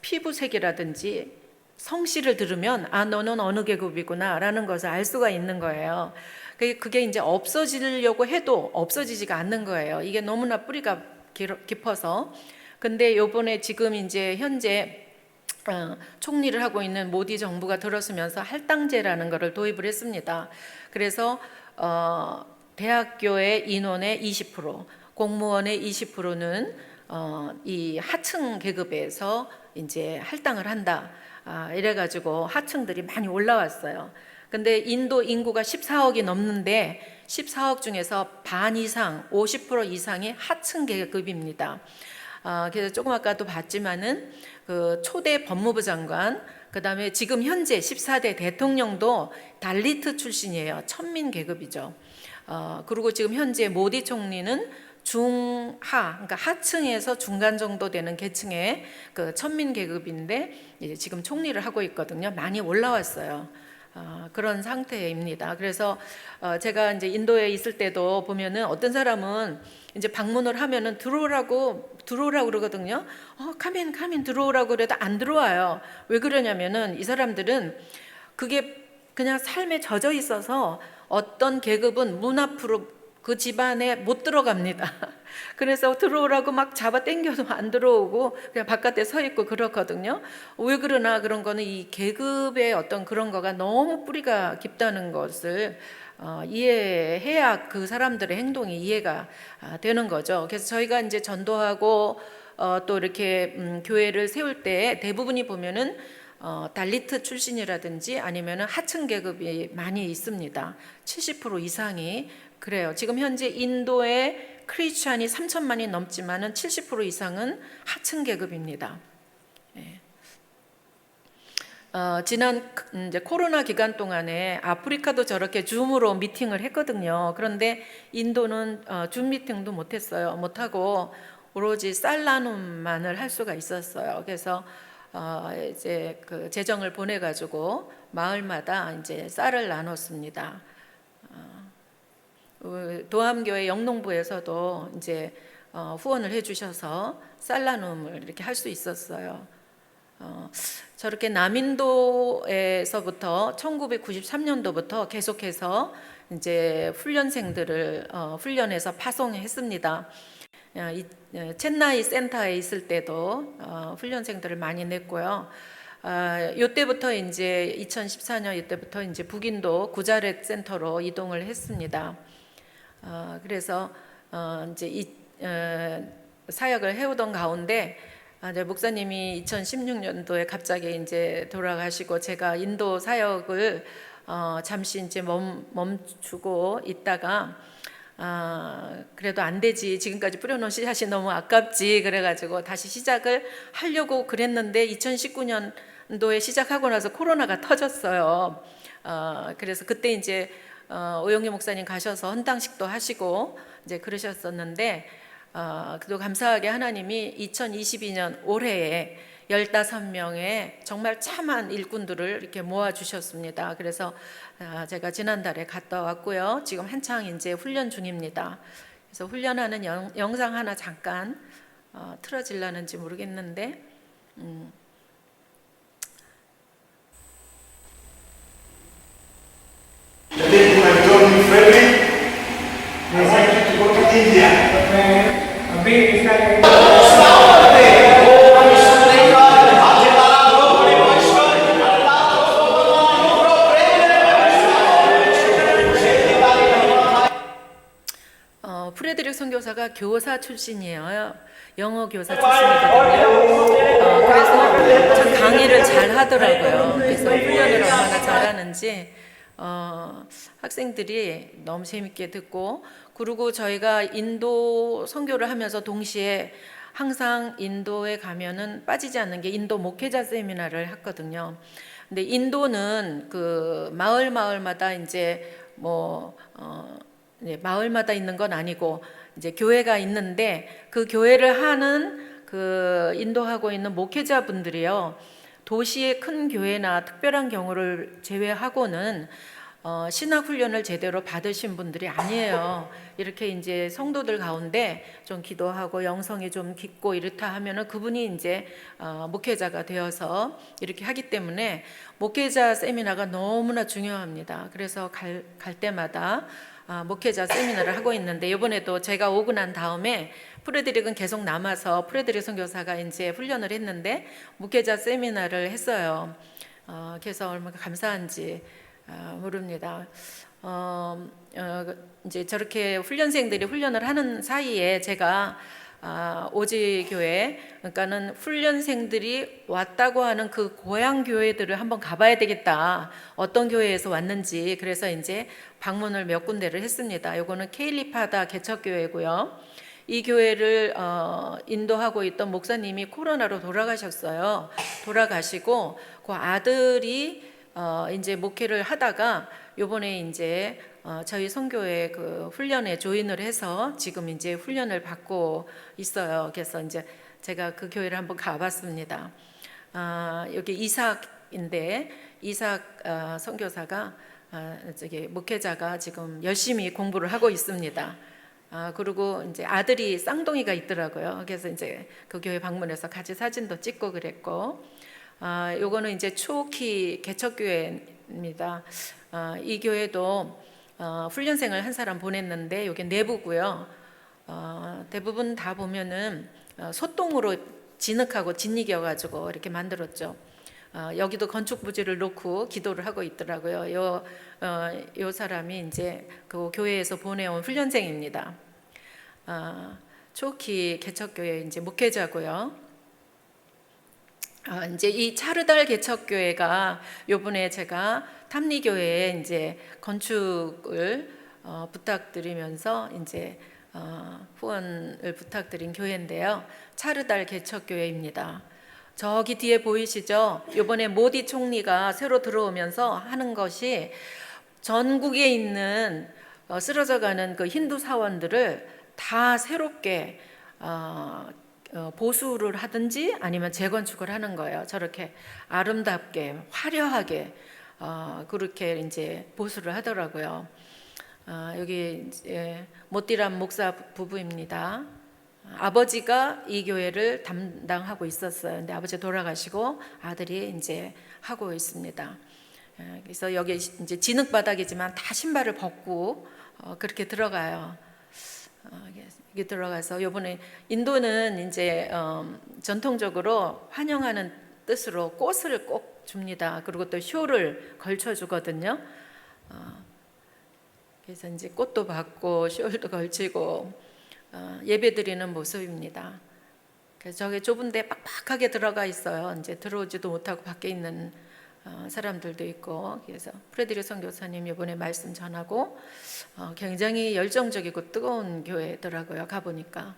피부색이라든지 성씨를 들으면 아 너는 어느 계급이구나 라는 것을 알 수가 있는 거예요. 그게 이제 없어지려고 해도 없어지지가 않는 거예요. 이게 너무나 뿌리가 깊어서. 근데 요번에 지금 이제 현재 총리를 하고 있는 모디 정부가 들어서면서 할당제라는 것을 도입을 했습니다. 그래서 대학교의 인원의 20%, 공무원의 20%는 이 하층 계급에서 이제 할당을 한다. 이래가지고 하층들이 많이 올라왔어요. 근데 인도 인구가 14억이 넘는데 14억 중에서 반 이상, 50% 이상이 하층 계급입니다. 그래서 조금 아까도 봤지만은 그 초대 법무부 장관, 그 다음에 지금 현재 14대 대통령도 달리트 출신이에요. 천민 계급이죠. 그리고 지금 현재 모디 총리는 중하, 그러니까 하층에서 중간 정도 되는 계층의 그 천민 계급인데 이제 지금 총리를 하고 있거든요. 많이 올라왔어요. 그런 상태입니다. 그래서 제가 이제 인도에 있을 때도 보면은 어떤 사람은 이제 방문을 하면은 들어오라고 그러거든요. 카멘 들어오라고 그래도 안 들어와요. 왜 그러냐면은 이 사람들은 그게 그냥 삶에 젖어 있어서 어떤 계급은 문 앞으로 그 집안에 못 들어갑니다. 그래서 들어오라고 막 잡아 당겨도 안 들어오고 그냥 바깥에 서 있고 그렇거든요. 왜 그러나 그런 거는 이 계급의 어떤 그런 거가 너무 뿌리가 깊다는 것을 이해해야 그 사람들의 행동이 이해가 되는 거죠. 그래서 저희가 이제 전도하고 또 이렇게 교회를 세울 때 대부분이 보면은 달리트 출신이라든지 아니면은 하층 계급이 많이 있습니다. 70% 이상이 그래요. 지금 현재 인도의 크리스찬이 3천만이 넘지만은 70% 이상은 하층 계급입니다. 네. 지난 이제 코로나 기간 동안에 아프리카도 저렇게 줌으로 미팅을 했거든요. 그런데 인도는 줌 미팅도 못했어요. 못하고 오로지 쌀 나눔만을 할 수가 있었어요. 그래서 이제 그 재정을 보내가지고 마을마다 이제 쌀을 나눴습니다. 도함교회 영농부에서도 이제 후원을 해주셔서 쌀 나눔을 이렇게 할 수 있었어요. 저렇게 남인도에서부터 1993년도부터 계속해서 이제 훈련생들을 훈련해서 파송했습니다. 첸나이 센터에 있을 때도 훈련생들을 많이 냈고요. 이때부터 이제 2014년 이때부터 이제 북인도 구자렛 센터로 이동을 했습니다. 그래서 이제 사역을 해오던 가운데 이제 목사님이 2016년도에 갑자기 이제 돌아가시고 제가 인도 사역을 잠시 이제 멈추고 있다가 그래도 안 되지, 지금까지 뿌려놓은 씨앗이 너무 아깝지, 그래가지고 다시 시작을 하려고 그랬는데 2019년도에 시작하고 나서 코로나가 터졌어요. 그래서 그때 이제 오영희 목사님 가셔서 헌당식도 하시고 이제 그러셨었는데 그래도 감사하게 하나님이 2022년 올해에 15명의 정말 참한 일꾼들을 이렇게 모아주셨습니다. 그래서 제가 지난달에 갔다 왔고요. 지금 한창 이제 훈련 중입니다. 그래서 훈련하는 영상 하나 잠깐 틀어질라는지 모르겠는데 The lady who had told me, Frederick, 프레드릭 선교사가 교사 출신이에요. 영어 교사 출신이거든요. 그래서 참 강의를 잘 하더라고요. 그래서 훈련을 얼마나 잘하는지 학생들이 너무 재밌게 듣고, 그리고 저희가 인도 선교를 하면서 동시에 항상 인도에 가면은 빠지지 않는 게 인도 목회자 세미나를 했거든요. 근데 인도는 그 마을마다 이제 마을마다 있는 건 아니고 이제 교회가 있는데, 그 교회를 하는 그 인도하고 있는 목회자분들이요, 도시의 큰 교회나 특별한 경우를 제외하고는 신학 훈련을 제대로 받으신 분들이 아니에요. 이렇게 이제 성도들 가운데 좀 기도하고 영성이 좀 깊고 이렇다 하면은 그분이 이제 목회자가 되어서 이렇게 하기 때문에 목회자 세미나가 너무나 중요합니다. 그래서 갈 때마다 목회자 세미나를 하고 있는데, 이번에도 제가 오고 난 다음에 프레드릭은 계속 남아서 프레드릭 선교사가 이제 훈련을 했는데 목회자 세미나를 했어요. 그래서 얼마나 감사한지 모릅니다. 이제 저렇게 훈련생들이 훈련을 하는 사이에 제가 오지 교회, 그러니까는 훈련생들이 왔다고 하는 그 고향 교회들을 한번 가봐야 되겠다. 어떤 교회에서 왔는지. 그래서 이제 방문을 몇 군데를 했습니다. 요거는 케일리파다 개척교회고요. 이 교회를 인도하고 있던 목사님이 코로나로 돌아가셨어요. 돌아가시고 그 아들이 이제 목회를 하다가 요번에 이제 저희 선교회 그 훈련에 조인을 해서 지금 이제 훈련을 받고 있어요. 그래서 이제 제가 그 교회를 한번 가봤습니다. 여기 이삭인데, 이삭 선교사가 저기 목회자가 지금 열심히 공부를 하고 있습니다. 그리고 이제 아들이 쌍둥이가 있더라고요. 그래서 이제 그 교회 방문해서 같이 사진도 찍고 그랬고, 요거는 이제 초키 개척교회입니다. 이 교회도 훈련생을 한 사람 보냈는데 요게 내부고요. 대부분 다 보면은 소똥으로 진흙하고 짓이겨가지고 이렇게 만들었죠. 여기도 건축 부지를 놓고 기도를 하고 있더라고요. 요 사람이 이제 그 교회에서 보내온 훈련생입니다. 초키 개척교회 이제 목회자고요. 이제 이 차르달 개척교회가 요번에 제가 탐리교회에 이제 건축을 부탁드리면서 이제 후원을 부탁드린 교회인데요. 차르달 개척교회입니다. 저기 뒤에 보이시죠? 요번에 모디 총리가 새로 들어오면서 하는 것이 전국에 있는 쓰러져가는 그 힌두 사원들을 다 새롭게 보수를 하든지 아니면 재건축을 하는 거예요. 저렇게 아름답게 화려하게 그렇게 이제 보수를 하더라고요. 여기 이제 모띠람 목사 부부입니다. 아버지가 이 교회를 담당하고 있었어요. 근데 아버지 돌아가시고 아들이 이제 하고 있습니다. 그래서 여기 이제 진흙바닥이지만 다 신발을 벗고 그렇게 들어가요. 이게 들어가서 이번에 인도는 이제 전통적으로 환영하는 뜻으로 꽃을 꼭 줍니다. 그리고 또 쇼를 걸쳐 주거든요. 그래서 이제 꽃도 받고 쇼도 걸치고 예배드리는 모습입니다. 그래서 저게 좁은데 빡빡하게 들어가 있어요. 이제 들어오지도 못하고 밖에 있는 사람들도 있고. 그래서 프레드릭 선교사님 이번에 말씀 전하고 굉장히 열정적이고 뜨거운 교회더라고요. 가보니까.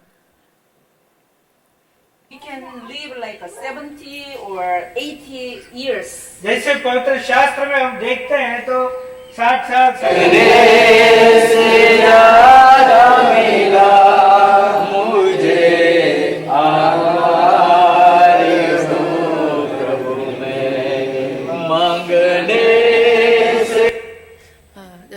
We can live like 70 or 80 years. जैसे पवित्र शास्त्र में हम देखते हैं तो 60 साल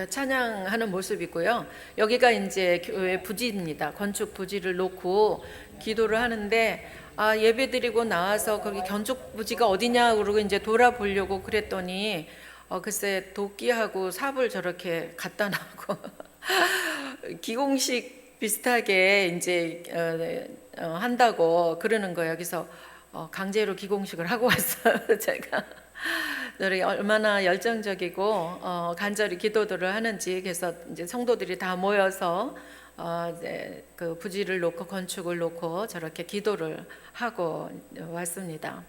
찬양하는 모습이고요. 여기가 이제 교회 부지입니다. 건축 부지를 놓고 기도를 하는데 예배드리고 나와서 거기 건축 부지가 어디냐 그러고 이제 돌아보려고 그랬더니 글쎄 도끼하고 삽을 저렇게 갖다 놔고 기공식 비슷하게 이제 한다고 그러는 거예요. 그래서 강제로 기공식을 하고 왔어요. 제가 너희 얼마나 열정적이고 간절히 기도들을 하는지. 그래서 이제 성도들이 다 모여서 이제 그 부지를 놓고 건축을 놓고 저렇게 기도를 하고 왔습니다.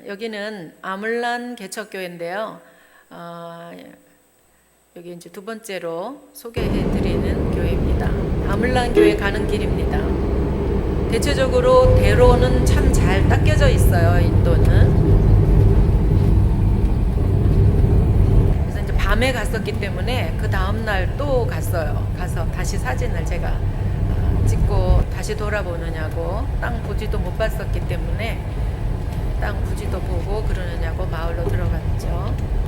여기는 아물란 개척교회인데요. 여기 이제 두 번째로 소개해드리는 교회입니다. 아물란 교회 가는 길입니다. 대체적으로 대로는 참 잘 닦여져 있어요. 인도는. 그래서 이제 밤에 갔었기 때문에 그 다음 날 또 갔어요. 가서 다시 사진을 제가 찍고 다시 돌아보느냐고, 땅 부지도 못 봤었기 때문에 땅 부지도 보고 그러느냐고 마을로 들어갔죠.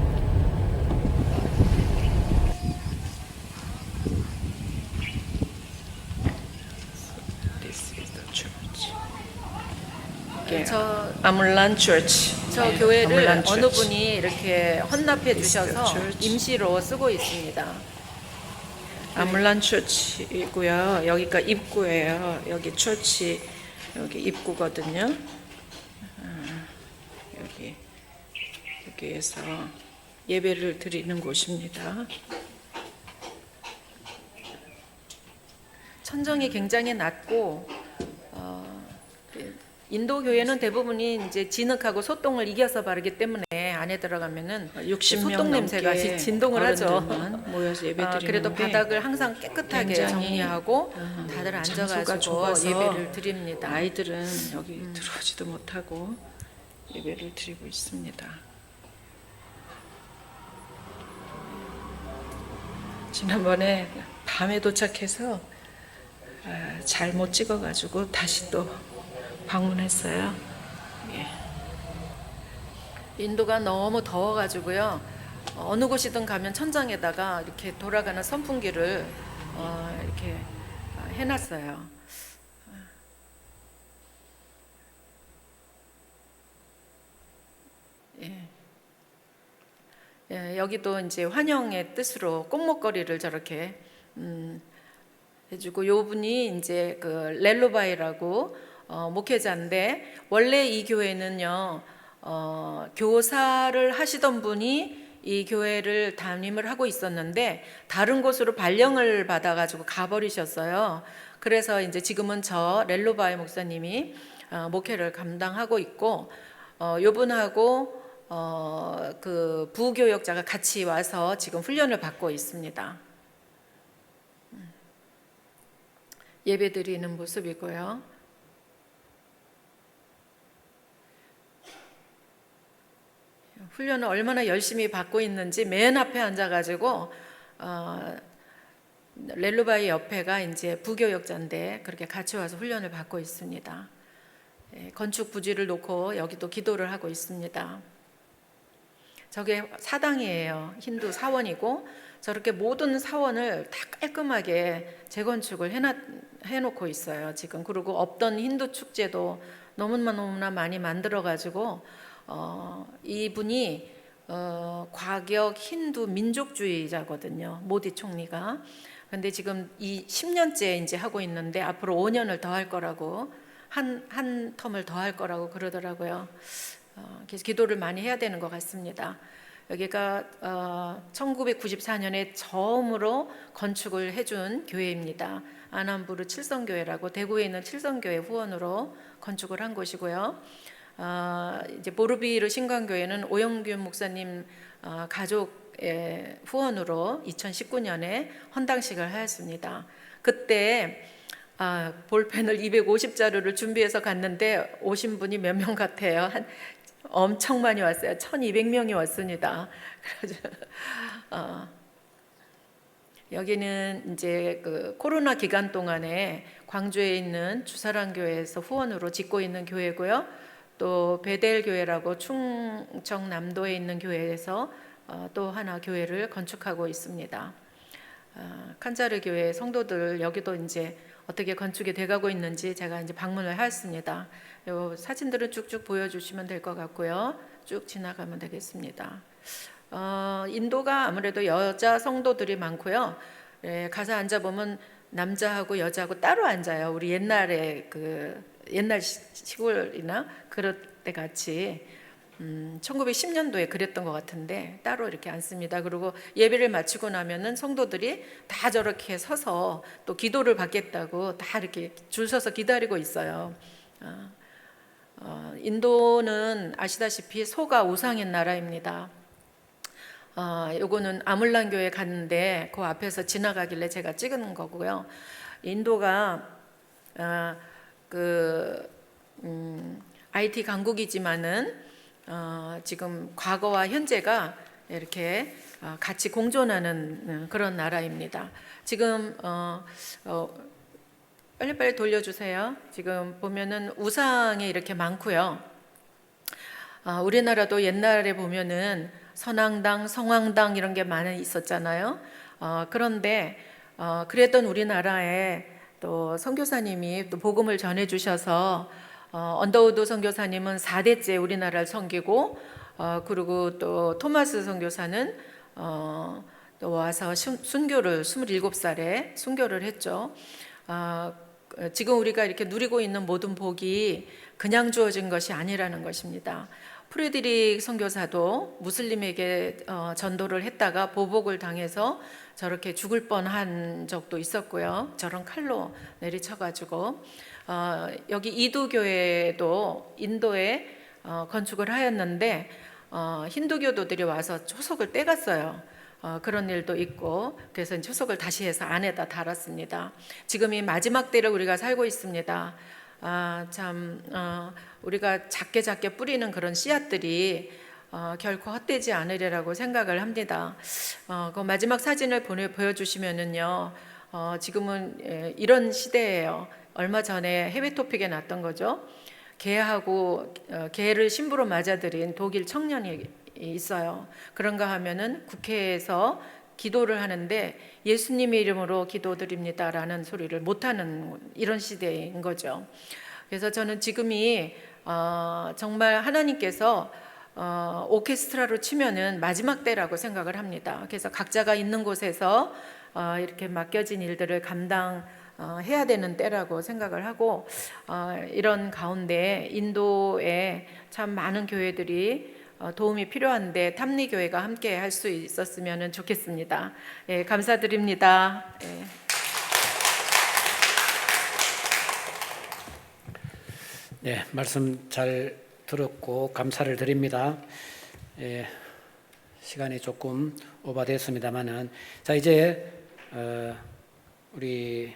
저 아물란 Church. 저 교회를 아물란 어느 Church. 분이 이렇게 헌납해 주셔서 Church. 임시로 쓰고 있습니다. 아물란 Church이고요. 여기가 입구예요. 여기 처치 여기 입구거든요. 여기에서 예배를 드리는 곳입니다. 천정이 굉장히 낮고 인도 교회는 대부분이 이제 진흙하고 소똥을 이겨서 바르기 때문에 안에 들어가면은 60명 소똥 냄새가 넘게 진동을 하죠. 어른들만 모여서 예배드리는데 그래도 바닥을 항상 깨끗하게 굉장히, 정리하고 다들 장소가 앉아가지고 좁아서 예배를 드립니다. 아이들은 여기 들어오지도 못하고 예배를 드리고 있습니다. 지난번에 밤에 도착해서 잘 못 찍어가지고 다시 또 방문했어요. 인도가 너무 더워가지고요. 어느 곳이든 가면 천장에다가 이렇게 돌아가는 선풍기를 이렇게 해놨어요. 여기도 이제 환영의 뜻으로 꽃목걸이를 저렇게 해주고, 요 분이 이제 그 렐로바이라고 목회자인데, 원래 이 교회는요 교사를 하시던 분이 이 교회를 담임을 하고 있었는데 다른 곳으로 발령을 받아가지고 가버리셨어요. 그래서 이제 지금은 저 렐로바이 목사님이 목회를 감당하고 있고, 요분하고 그 부교역자가 같이 와서 지금 훈련을 받고 있습니다. 예배드리는 모습이고요. 훈련을 얼마나 열심히 받고 있는지 맨 앞에 앉아가지고 렐루바이 옆에가 이제 부교역자인데 그렇게 같이 와서 훈련을 받고 있습니다. 건축 부지를 놓고 여기도 기도를 하고 있습니다. 저게 사당이에요. 힌두 사원이고, 저렇게 모든 사원을 다 깔끔하게 재건축을 해놓고 있어요 지금. 그리고 없던 힌두 축제도 너무나 많이 만들어가지고 이분이 과격 힌두 민족주의자거든요, 모디 총리가. 근데 지금 이 10년째 이제 하고 있는데 앞으로 5년을 더 할 거라고, 한 텀을 더 할 거라고 그러더라고요. 그래서 기도를 많이 해야 되는 것 같습니다. 여기가 1994년에 처음으로 건축을 해준 교회입니다. 아남부르 칠성교회라고, 대구에 있는 칠성교회 후원으로 건축을 한 곳이고요. 이제 보르비르 신광교회는 오영균 목사님 가족의 후원으로 2019년에 헌당식을 하였습니다. 그때 볼펜을 250자루를 준비해서 갔는데 오신 분이 몇 명 같아요? 엄청 많이 왔어요. 1200명이 왔습니다. 그래서 여기는 이제 그 코로나 기간 동안에 광주에 있는 주사랑 교회에서 후원으로 짓고 있는 교회고요. 또 베델 교회라고 충청남도에 있는 교회에서 또 하나 교회를 건축하고 있습니다. 칸자르 교회 성도들 여기도 이제 어떻게 건축이 돼가고 있는지 제가 이제 방문을 하였습니다. 요 사진들은 쭉쭉 보여주시면 될 것 같고요. 쭉 지나가면 되겠습니다. 인도가 아무래도 여자 성도들이 많고요. 가서 앉아보면 남자하고 여자하고 따로 앉아요. 우리 옛날에 그 옛날 시골이나 그럴 때 같이 1910년도에 그랬던 것 같은데 따로 이렇게 앉습니다. 그리고 예배를 마치고 나면은 성도들이 다 저렇게 서서 또 기도를 받겠다고 다 이렇게 줄 서서 기다리고 있어요. 인도는 아시다시피 소가 우상인 나라입니다. 요거는 아물란 교회 갔는데 그 앞에서 지나가길래 제가 찍은 거고요. 인도가 IT 강국이지만은 지금 과거와 현재가 이렇게 같이 공존하는 그런 나라입니다. 지금 빨리빨리 돌려주세요. 지금 보면은 우상이 이렇게 많고요. 우리나라도 옛날에 보면은 선왕당, 성왕당 이런 게 많이 있었잖아요. 그런데 그랬던 우리나라에 또 선교사님이 또 복음을 전해주셔서 언더우드 선교사님은 4대째 우리나라를 섬기고 그리고 또 토마스 선교사는 또 와서 순교를 27살에 순교를 했죠. 지금 우리가 이렇게 누리고 있는 모든 복이 그냥 주어진 것이 아니라는 것입니다. 프레드릭 선교사도 무슬림에게 전도를 했다가 보복을 당해서 저렇게 죽을 뻔한 적도 있었고요. 저런 칼로 내리쳐가지고 여기 이두교회도 인도에 건축을 하였는데 힌두교도들이 와서 초석을 떼갔어요. 그런 일도 있고 그래서 초석을 다시 해서 안에다 달았습니다. 지금 이 마지막 때를 우리가 살고 있습니다. 우리가 작게 뿌리는 그런 씨앗들이 결코 헛되지 않으리라고 생각을 합니다. 그 마지막 사진을 보여주시면은요, 지금은 이런 시대예요. 얼마 전에 해외 토픽에 났던 거죠. 개를 신부로 맞아들인 독일 청년이 있어요. 그런가 하면은 국회에서 기도를 하는데 예수님의 이름으로 기도드립니다라는 소리를 못하는 이런 시대인 거죠. 그래서 저는 지금이 정말 하나님께서 오케스트라로 치면은 마지막 때라고 생각을 합니다. 그래서 각자가 있는 곳에서 이렇게 맡겨진 일들을 감당해야 되는 때라고 생각을 하고 이런 가운데 인도에 참 많은 교회들이 도움이 필요한데 탐리교회가 함께 할 수 있었으면 좋겠습니다. 예, 감사드립니다. 예. 네, 말씀 잘 들었고 감사를 드립니다. 예, 시간이 조금 오버됐습니다만은 자 이제 우리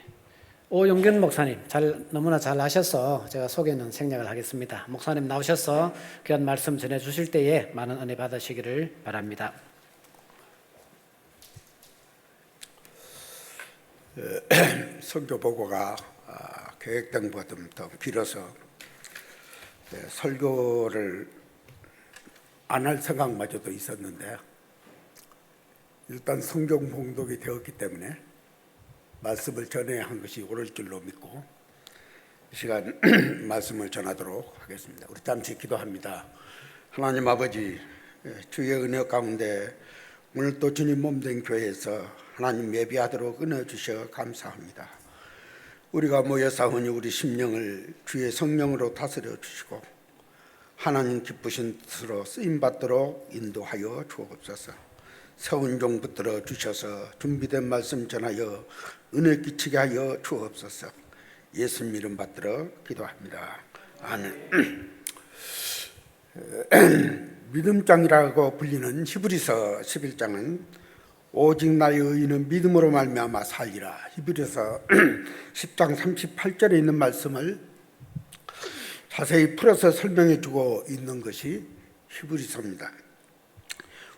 오용균 목사님 너무나 잘 하셔서 제가 소개는 생략을 하겠습니다. 목사님 나오셔서 귀한 말씀 전해 주실 때에 많은 은혜 받으시기를 바랍니다. 선교 보고가 계획된 것보다 더 길어서 설교를 안 할 생각마저도 있었는데 일단 성경 봉독이 되었기 때문에 말씀을 전해야 한 것이 옳을 줄로 믿고 이 시간 말씀을 전하도록 하겠습니다. 우리 잠시 기도합니다. 하나님 아버지, 주의 은혜 가운데 오늘 또 주님 몸된 교회에서 하나님 예배하도록 은혜 주셔 감사합니다. 우리가 모여 싸우니 우리 심령을 주의 성령으로 다스려 주시고 하나님 기쁘신 뜻으로 쓰임받도록 인도하여 주옵소서. 세운 종 붙들어 주셔서 준비된 말씀 전하여 은혜 끼치게 하여 주옵소서. 예수님 이름 받들어 기도합니다. 아멘. 믿음장이라고 불리는 히브리서 11장은 오직 나의 의인은 믿음으로 말미암아 살리라. 히브리서 10장 38절에 있는 말씀을 자세히 풀어서 설명해 주고 있는 것이 히브리서입니다.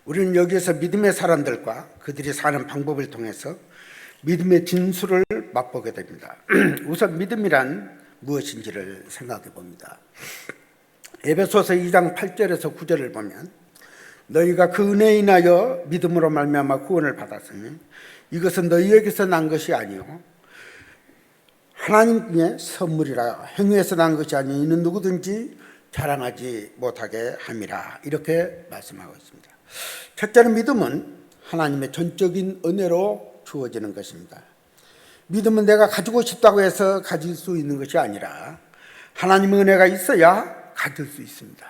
우리는 여기에서 믿음의 사람들과 그들이 사는 방법을 통해서 믿음의 진수를 맛보게 됩니다. 우선 믿음이란 무엇인지를 생각해 봅니다. 에베소서 2장 8절에서 9절을 보면 너희가 그 은혜에 인하여 믿음으로 말미암아 구원을 받았으니 이것은 너희에게서 난 것이 아니요 하나님의 선물이라. 행위에서 난 것이 아니 이는 누구든지 자랑하지 못하게 함이라. 이렇게 말씀하고 있습니다. 첫째는 믿음은 하나님의 전적인 은혜로 주어지는 것입니다. 믿음은 내가 가지고 싶다고 해서 가질 수 있는 것이 아니라 하나님의 은혜가 있어야 가질 수 있습니다.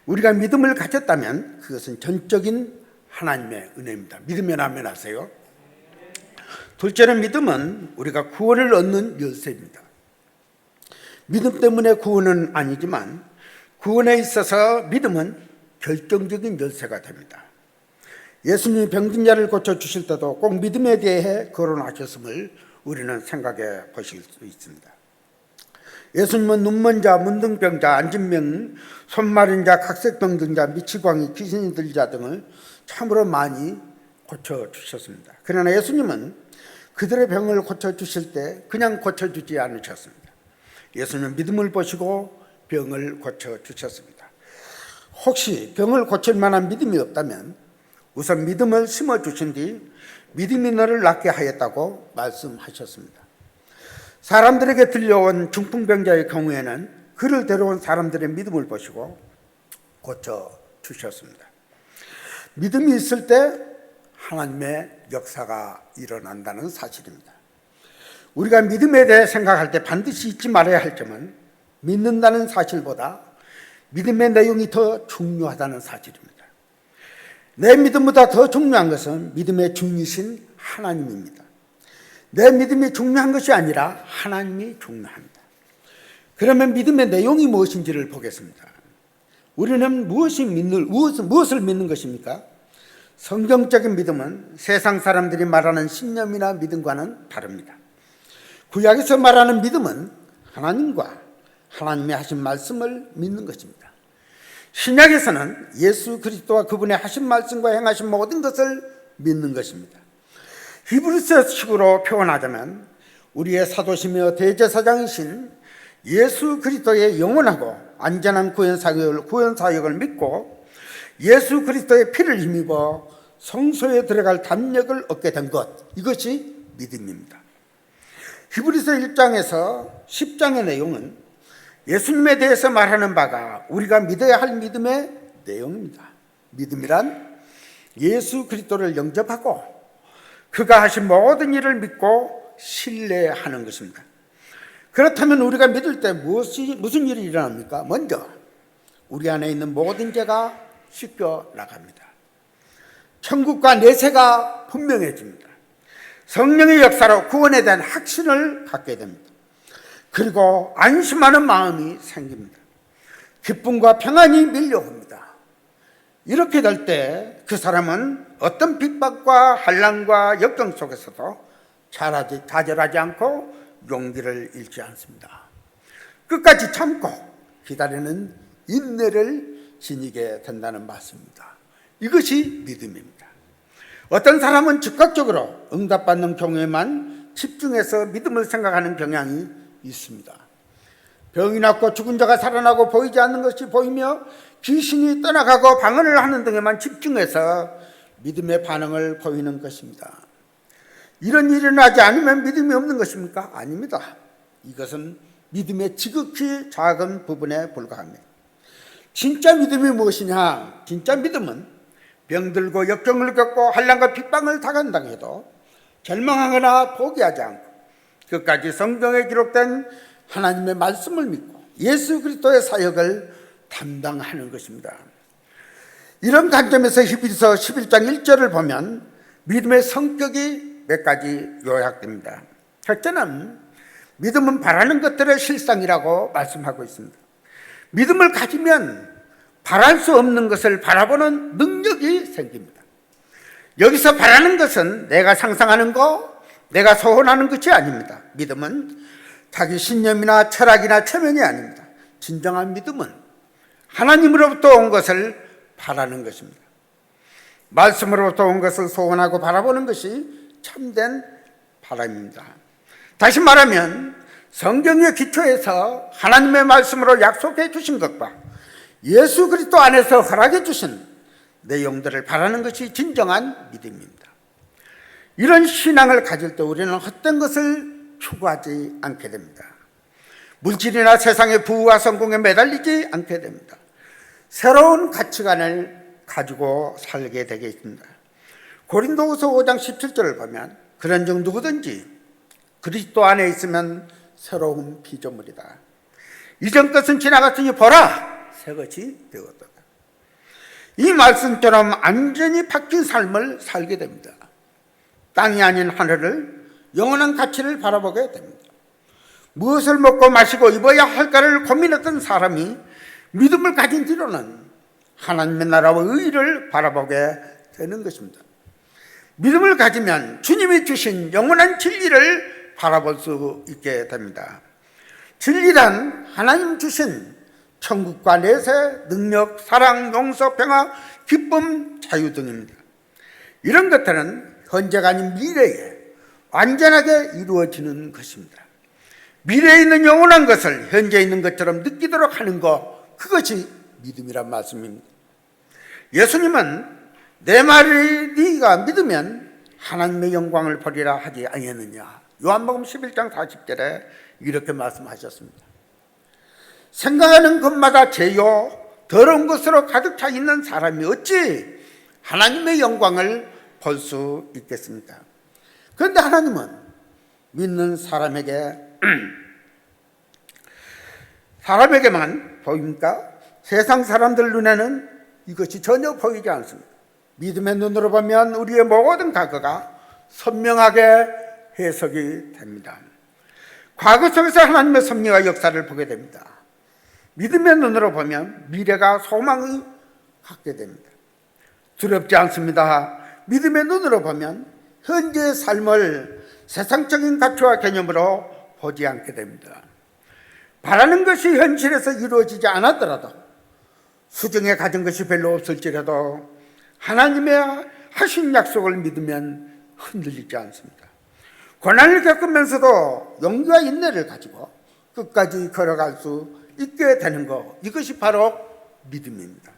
우리가 믿음을 가졌다면 그것은 전적인 하나님의 은혜입니다. 믿으면 아멘 하세요. 둘째는 믿음은 우리가 구원을 얻는 열쇠입니다. 믿음 때문에 구원은 아니지만 구원에 있어서 믿음은 결정적인 열쇠가 됩니다. 예수님이 병든 자를 고쳐주실 때도 꼭 믿음에 대해 거론하셨음을 우리는 생각해 보실 수 있습니다. 예수님은 눈먼 자, 문둥병자, 안진병, 손 마른 자, 각색병든 자, 미치광이, 귀신이 들 자 등을 참으로 많이 고쳐주셨습니다. 그러나 예수님은 그들의 병을 고쳐주실 때 그냥 고쳐주지 않으셨습니다. 예수님은 믿음을 보시고 병을 고쳐주셨습니다. 혹시 병을 고칠 만한 믿음이 없다면 우선 믿음을 심어주신 뒤 믿음이 너를 낫게 하였다고 말씀하셨습니다. 사람들에게 들려온 중풍병자의 경우에는 그를 데려온 사람들의 믿음을 보시고 고쳐주셨습니다. 믿음이 있을 때 하나님의 역사가 일어난다는 사실입니다. 우리가 믿음에 대해 생각할 때 반드시 잊지 말아야 할 점은 믿는다는 사실보다 믿음의 내용이 더 중요하다는 사실입니다. 내 믿음보다 더 중요한 것은 믿음의 중이신 하나님입니다. 내 믿음이 중요한 것이 아니라 하나님이 중요합니다. 그러면 믿음의 내용이 무엇인지를 보겠습니다. 우리는 무엇을 믿는 것입니까? 성경적인 믿음은 세상 사람들이 말하는 신념이나 믿음과는 다릅니다. 구약에서 말하는 믿음은 하나님과 하나님이 하신 말씀을 믿는 것입니다. 신약에서는 예수 그리스도와 그분의 하신 말씀과 행하신 모든 것을 믿는 것입니다. 히브리서식으로 표현하자면 우리의 사도시며 대제사장이신 예수 그리스도의 영원하고 안전한 구원 사역을 믿고 예수 그리스도의 피를 힘입어 성소에 들어갈 담력을 얻게 된 것, 이것이 믿음입니다. 히브리서 1장에서 10장의 내용은 예수님에 대해서 말하는 바가 우리가 믿어야 할 믿음의 내용입니다. 믿음이란 예수 그리스도를 영접하고 그가 하신 모든 일을 믿고 신뢰하는 것입니다. 그렇다면 우리가 믿을 때 무슨 일이 일어납니까? 먼저 우리 안에 있는 모든 죄가 씻겨 나갑니다. 천국과 내세가 분명해집니다. 성령의 역사로 구원에 대한 확신을 갖게 됩니다. 그리고 안심하는 마음이 생깁니다. 기쁨과 평안이 밀려옵니다. 이렇게 될 때 그 사람은 어떤 핍박과 환난과 역경 속에서도 좌절하지 않고 용기를 잃지 않습니다. 끝까지 참고 기다리는 인내를 지니게 된다는 말씀입니다. 이것이 믿음입니다. 어떤 사람은 즉각적으로 응답받는 경우에만 집중해서 믿음을 생각하는 경향이 있습니다. 병이 낫고 죽은 자가 살아나고 보이지 않는 것이 보이며 귀신이 떠나가고 방언을 하는 등에만 집중해서 믿음의 반응을 보이는 것입니다. 이런 일이 일어나지 않으면 믿음이 없는 것입니까? 아닙니다. 이것은 믿음의 지극히 작은 부분에 불과합니다. 진짜 믿음이 무엇이냐? 진짜 믿음은 병들고 역경을 겪고 환난과 핍박을 당한다고 해도 절망하거나 포기하지 않고 끝까지 성경에 기록된 하나님의 말씀을 믿고 예수 그리스도의 사역을 담당하는 것입니다. 이런 관점에서 히브리서 11장 1절을 보면 믿음의 성격이 몇 가지 요약됩니다. 첫째는 믿음은 바라는 것들의 실상이라고 말씀하고 있습니다. 믿음을 가지면 바랄 수 없는 것을 바라보는 능력이 생깁니다. 여기서 바라는 것은 내가 상상하는 거, 내가 소원하는 것이 아닙니다. 믿음은 자기 신념이나 철학이나 체면이 아닙니다. 진정한 믿음은 하나님으로부터 온 것을 바라는 것입니다. 말씀으로부터 온 것을 소원하고 바라보는 것이 참된 바람입니다. 다시 말하면 성경의 기초에서 하나님의 말씀으로 약속해 주신 것과 예수 그리스도 안에서 허락해 주신 내용들을 바라는 것이 진정한 믿음입니다. 이런 신앙을 가질 때 우리는 헛된 것을 추구하지 않게 됩니다. 물질이나 세상의 부와 성공에 매달리지 않게 됩니다. 새로운 가치관을 가지고 살게 되겠습니다. 고린도후서 5장 17절을 보면 그런즉 누구든지 그리스도 안에 있으면 새로운 피조물이다. 이전 것은 지나갔으니 보라, 새 것이 되었다. 이 말씀처럼 완전히 바뀐 삶을 살게 됩니다. 땅이 아닌 하늘을, 영원한 가치를 바라보게 됩니다. 무엇을 먹고 마시고 입어야 할까를 고민했던 사람이 믿음을 가진 뒤로는 하나님의 나라와 의를 바라보게 되는 것입니다. 믿음을 가지면 주님이 주신 영원한 진리를 바라볼 수 있게 됩니다. 진리란 하나님 주신 천국과 내세, 능력, 사랑, 용서, 평화, 기쁨, 자유 등입니다. 이런 것들은 현재가 아닌 미래에 완전하게 이루어지는 것입니다. 미래에 있는 영원한 것을 현재에 있는 것처럼 느끼도록 하는 것, 그것이 믿음이란 말씀입니다. 예수님은 내 말을 네가 믿으면 하나님의 영광을 보리라 하지 아니했느냐. 요한복음 11장 40절에 이렇게 말씀하셨습니다. 생각하는 것마다 죄요 더러운 것으로 가득 차 있는 사람이 어찌 하나님의 영광을 볼 수 있겠습니까? 그런데 하나님은 믿는 사람에게만 보입니까? 세상 사람들 눈에는 이것이 전혀 보이지 않습니다. 믿음의 눈으로 보면 우리의 모든 과거가 선명하게 해석이 됩니다. 과거 속에서 하나님의 섭리와 역사를 보게 됩니다. 믿음의 눈으로 보면 미래가 소망이 갖게 됩니다. 두렵지 않습니다. 믿음의 눈으로 보면 현재의 삶을 세상적인 가치와 개념으로 보지 않게 됩니다. 바라는 것이 현실에서 이루어지지 않았더라도, 수중에 가진 것이 별로 없을지라도 하나님의 하신 약속을 믿으면 흔들리지 않습니다. 고난을 겪으면서도 용기와 인내를 가지고 끝까지 걸어갈 수 있게 되는 것, 이것이 바로 믿음입니다.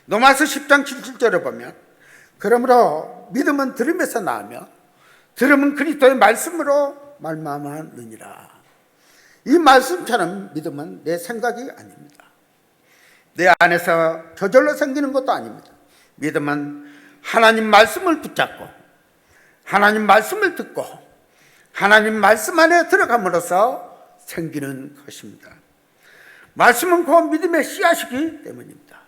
로마서 10장 7절을 보면 그러므로 믿음은 들음에서 나오며 들음은 그리스도의 말씀으로 말미암았느니라. 이 말씀처럼 믿음은 내 생각이 아닙니다. 내 안에서 저절로 생기는 것도 아닙니다. 믿음은 하나님 말씀을 붙잡고 하나님 말씀을 듣고 하나님 말씀 안에 들어감으로써 생기는 것입니다. 말씀은 그 믿음의 씨앗이기 때문입니다.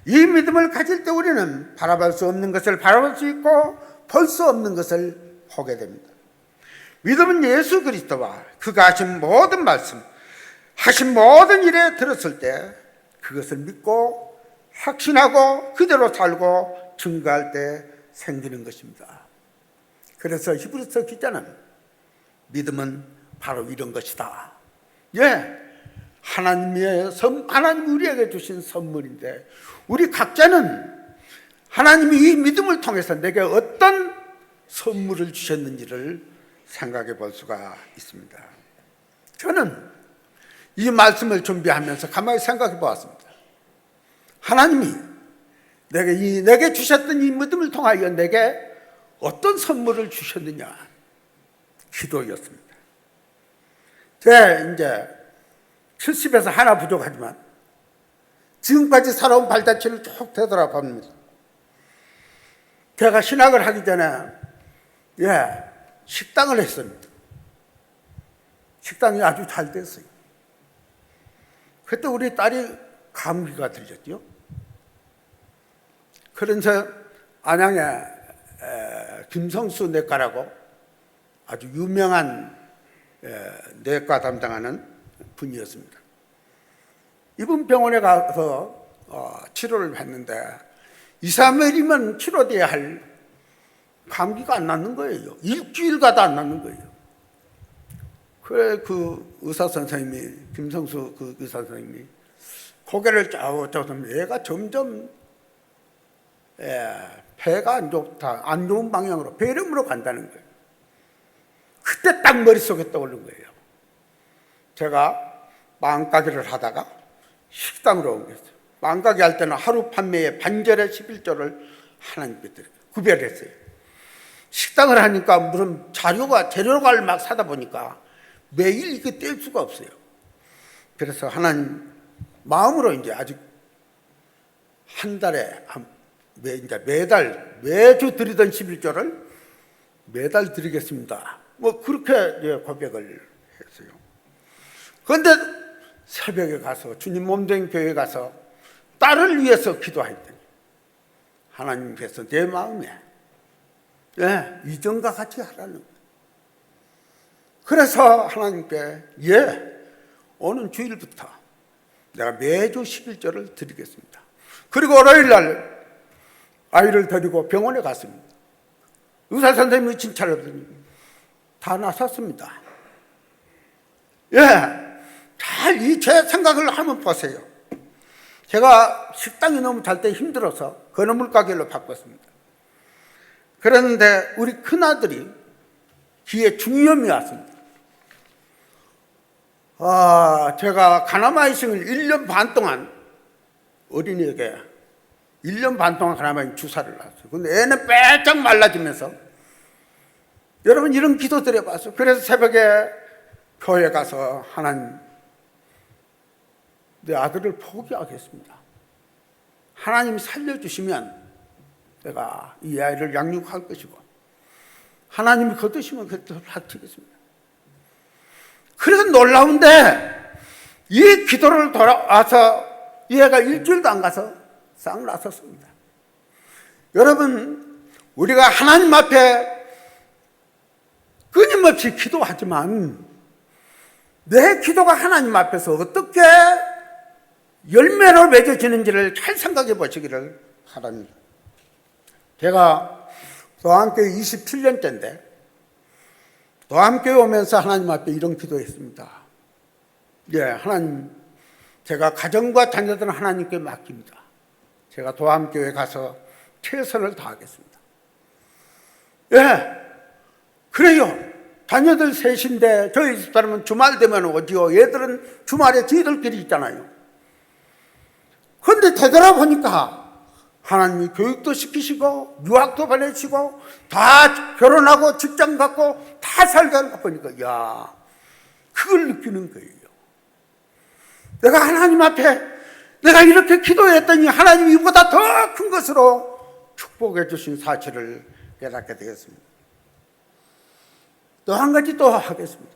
이 믿음을 가질 때 우리는 바라볼 수 없는 것을 바라볼 수 있고 볼 수 없는 것을 보게 됩니다. 믿음은 예수 그리스도와 그가 하신 모든 말씀, 하신 모든 일에 들었을 때 그것을 믿고 확신하고 그대로 살고 증거할 때 생기는 것입니다. 그래서 히브리서 기자는 믿음은 바로 이런 것이다. 하나님이 우리에게 주신 선물인데 우리 각자는 하나님이 이 믿음을 통해서 내게 어떤 선물을 주셨는지를 생각해 볼 수가 있습니다. 저는 이 말씀을 준비하면서 가만히 생각해 보았습니다. 하나님이 내게 주셨던 이 믿음을 통하여 내게 어떤 선물을 주셨느냐, 기도였습니다. 이제 70에서 하나 부족하지만 지금까지 살아온 발자취를 쭉 되돌아봅니다. 제가 신학을 하기 전에 식당을 했습니다. 식당이 아주 잘 됐어요. 그때 우리 딸이 감기가 들렸죠. 그래서 안양에 김성수 내과라고 아주 유명한 내과 담당하는 분이었습니다. 이분 병원에 가서 치료를 했는데 2, 3일이면 치료돼야 할 감기가 안 낫는 거예요. 일주일 가도 안 낫는 거예요. 그래 그 의사 선생님이, 김성수 그 의사 선생님이 고개를 짜오짜오면 얘가 점점 배가 안 좋다, 안 좋은 방향으로 배렴으로 간다는 거예요. 그때 딱 머릿속에 떠오른 거예요. 제가 빵가게를 하다가 식당으로 옮겼어요. 빵가게 할 때는 하루 판매에 반절에 11조를 하나님께 드려요. 구별했어요. 식당을 하니까 무슨 재료를 막 사다 보니까 매일 이렇게 뗄 수가 없어요. 그래서 하나님 마음으로 이제 아직 한 달에 매주 드리던 11조를 매달 드리겠습니다. 뭐 그렇게 이제 고백을 했어요. 그런데 새벽에 가서 주님 몸된 교회에 가서 딸을 위해서 기도했더니 하나님께서 내 마음에 이전과 같이 하라는 거예요. 그래서 하나님께 오는 주일부터 내가 매주 11조를 드리겠습니다. 그리고 월요일 날 아이를 데리고 병원에 갔습니다. 의사 선생님이 진찰했더니 다 나섰습니다. 잘 제 생각을 한번 보세요. 제가 식당이 너무 잘 때 힘들어서 건어물 가게로 바꿨습니다. 그런데 우리 큰아들이 귀에 중이염이 왔습니다. 제가 가나마이신을 1년 반 동안 어린이에게 1년 반 동안 가나마이신 주사를 놨어요. 근데 애는 빼짝 말라지면서 여러분 이런 기도 드려봤어요. 그래서 새벽에 교회 가서 하나님 내 아들을 포기하겠습니다. 하나님이 살려주시면 내가 이 아이를 양육할 것이고 하나님이 거두시면 그것을 바치겠습니다. 그래서 놀라운데 이 기도를 돌아와서 이 애가 일주일도 안 가서 싹 나섰습니다. 여러분 우리가 하나님 앞에 끊임없이 기도하지만 내 기도가 하나님 앞에서 어떻게 열매로 맺어지는지를 잘 생각해 보시기를 바랍니다. 제가 도함교회 27년째인데 도함교회 오면서 하나님 앞에 이런 기도했습니다. 하나님, 제가 가정과 자녀들은 하나님께 맡깁니다. 제가 도함교회 가서 최선을 다하겠습니다. 그래요. 자녀들 셋인데 저희 집사람은 주말 되면 오지요. 얘들은 주말에 저희들끼리 있잖아요. 그런데 되돌아보니까 하나님이 교육도 시키시고 유학도 보내시고 다 결혼하고 직장 갖고 다 살게 하는 거 보니까 그걸 느끼는 거예요. 내가 하나님 앞에 내가 이렇게 기도했더니 하나님이 이보다 더 큰 것으로 축복해 주신 사실을 깨닫게 되겠습니다. 또 한 가지 또 하겠습니다.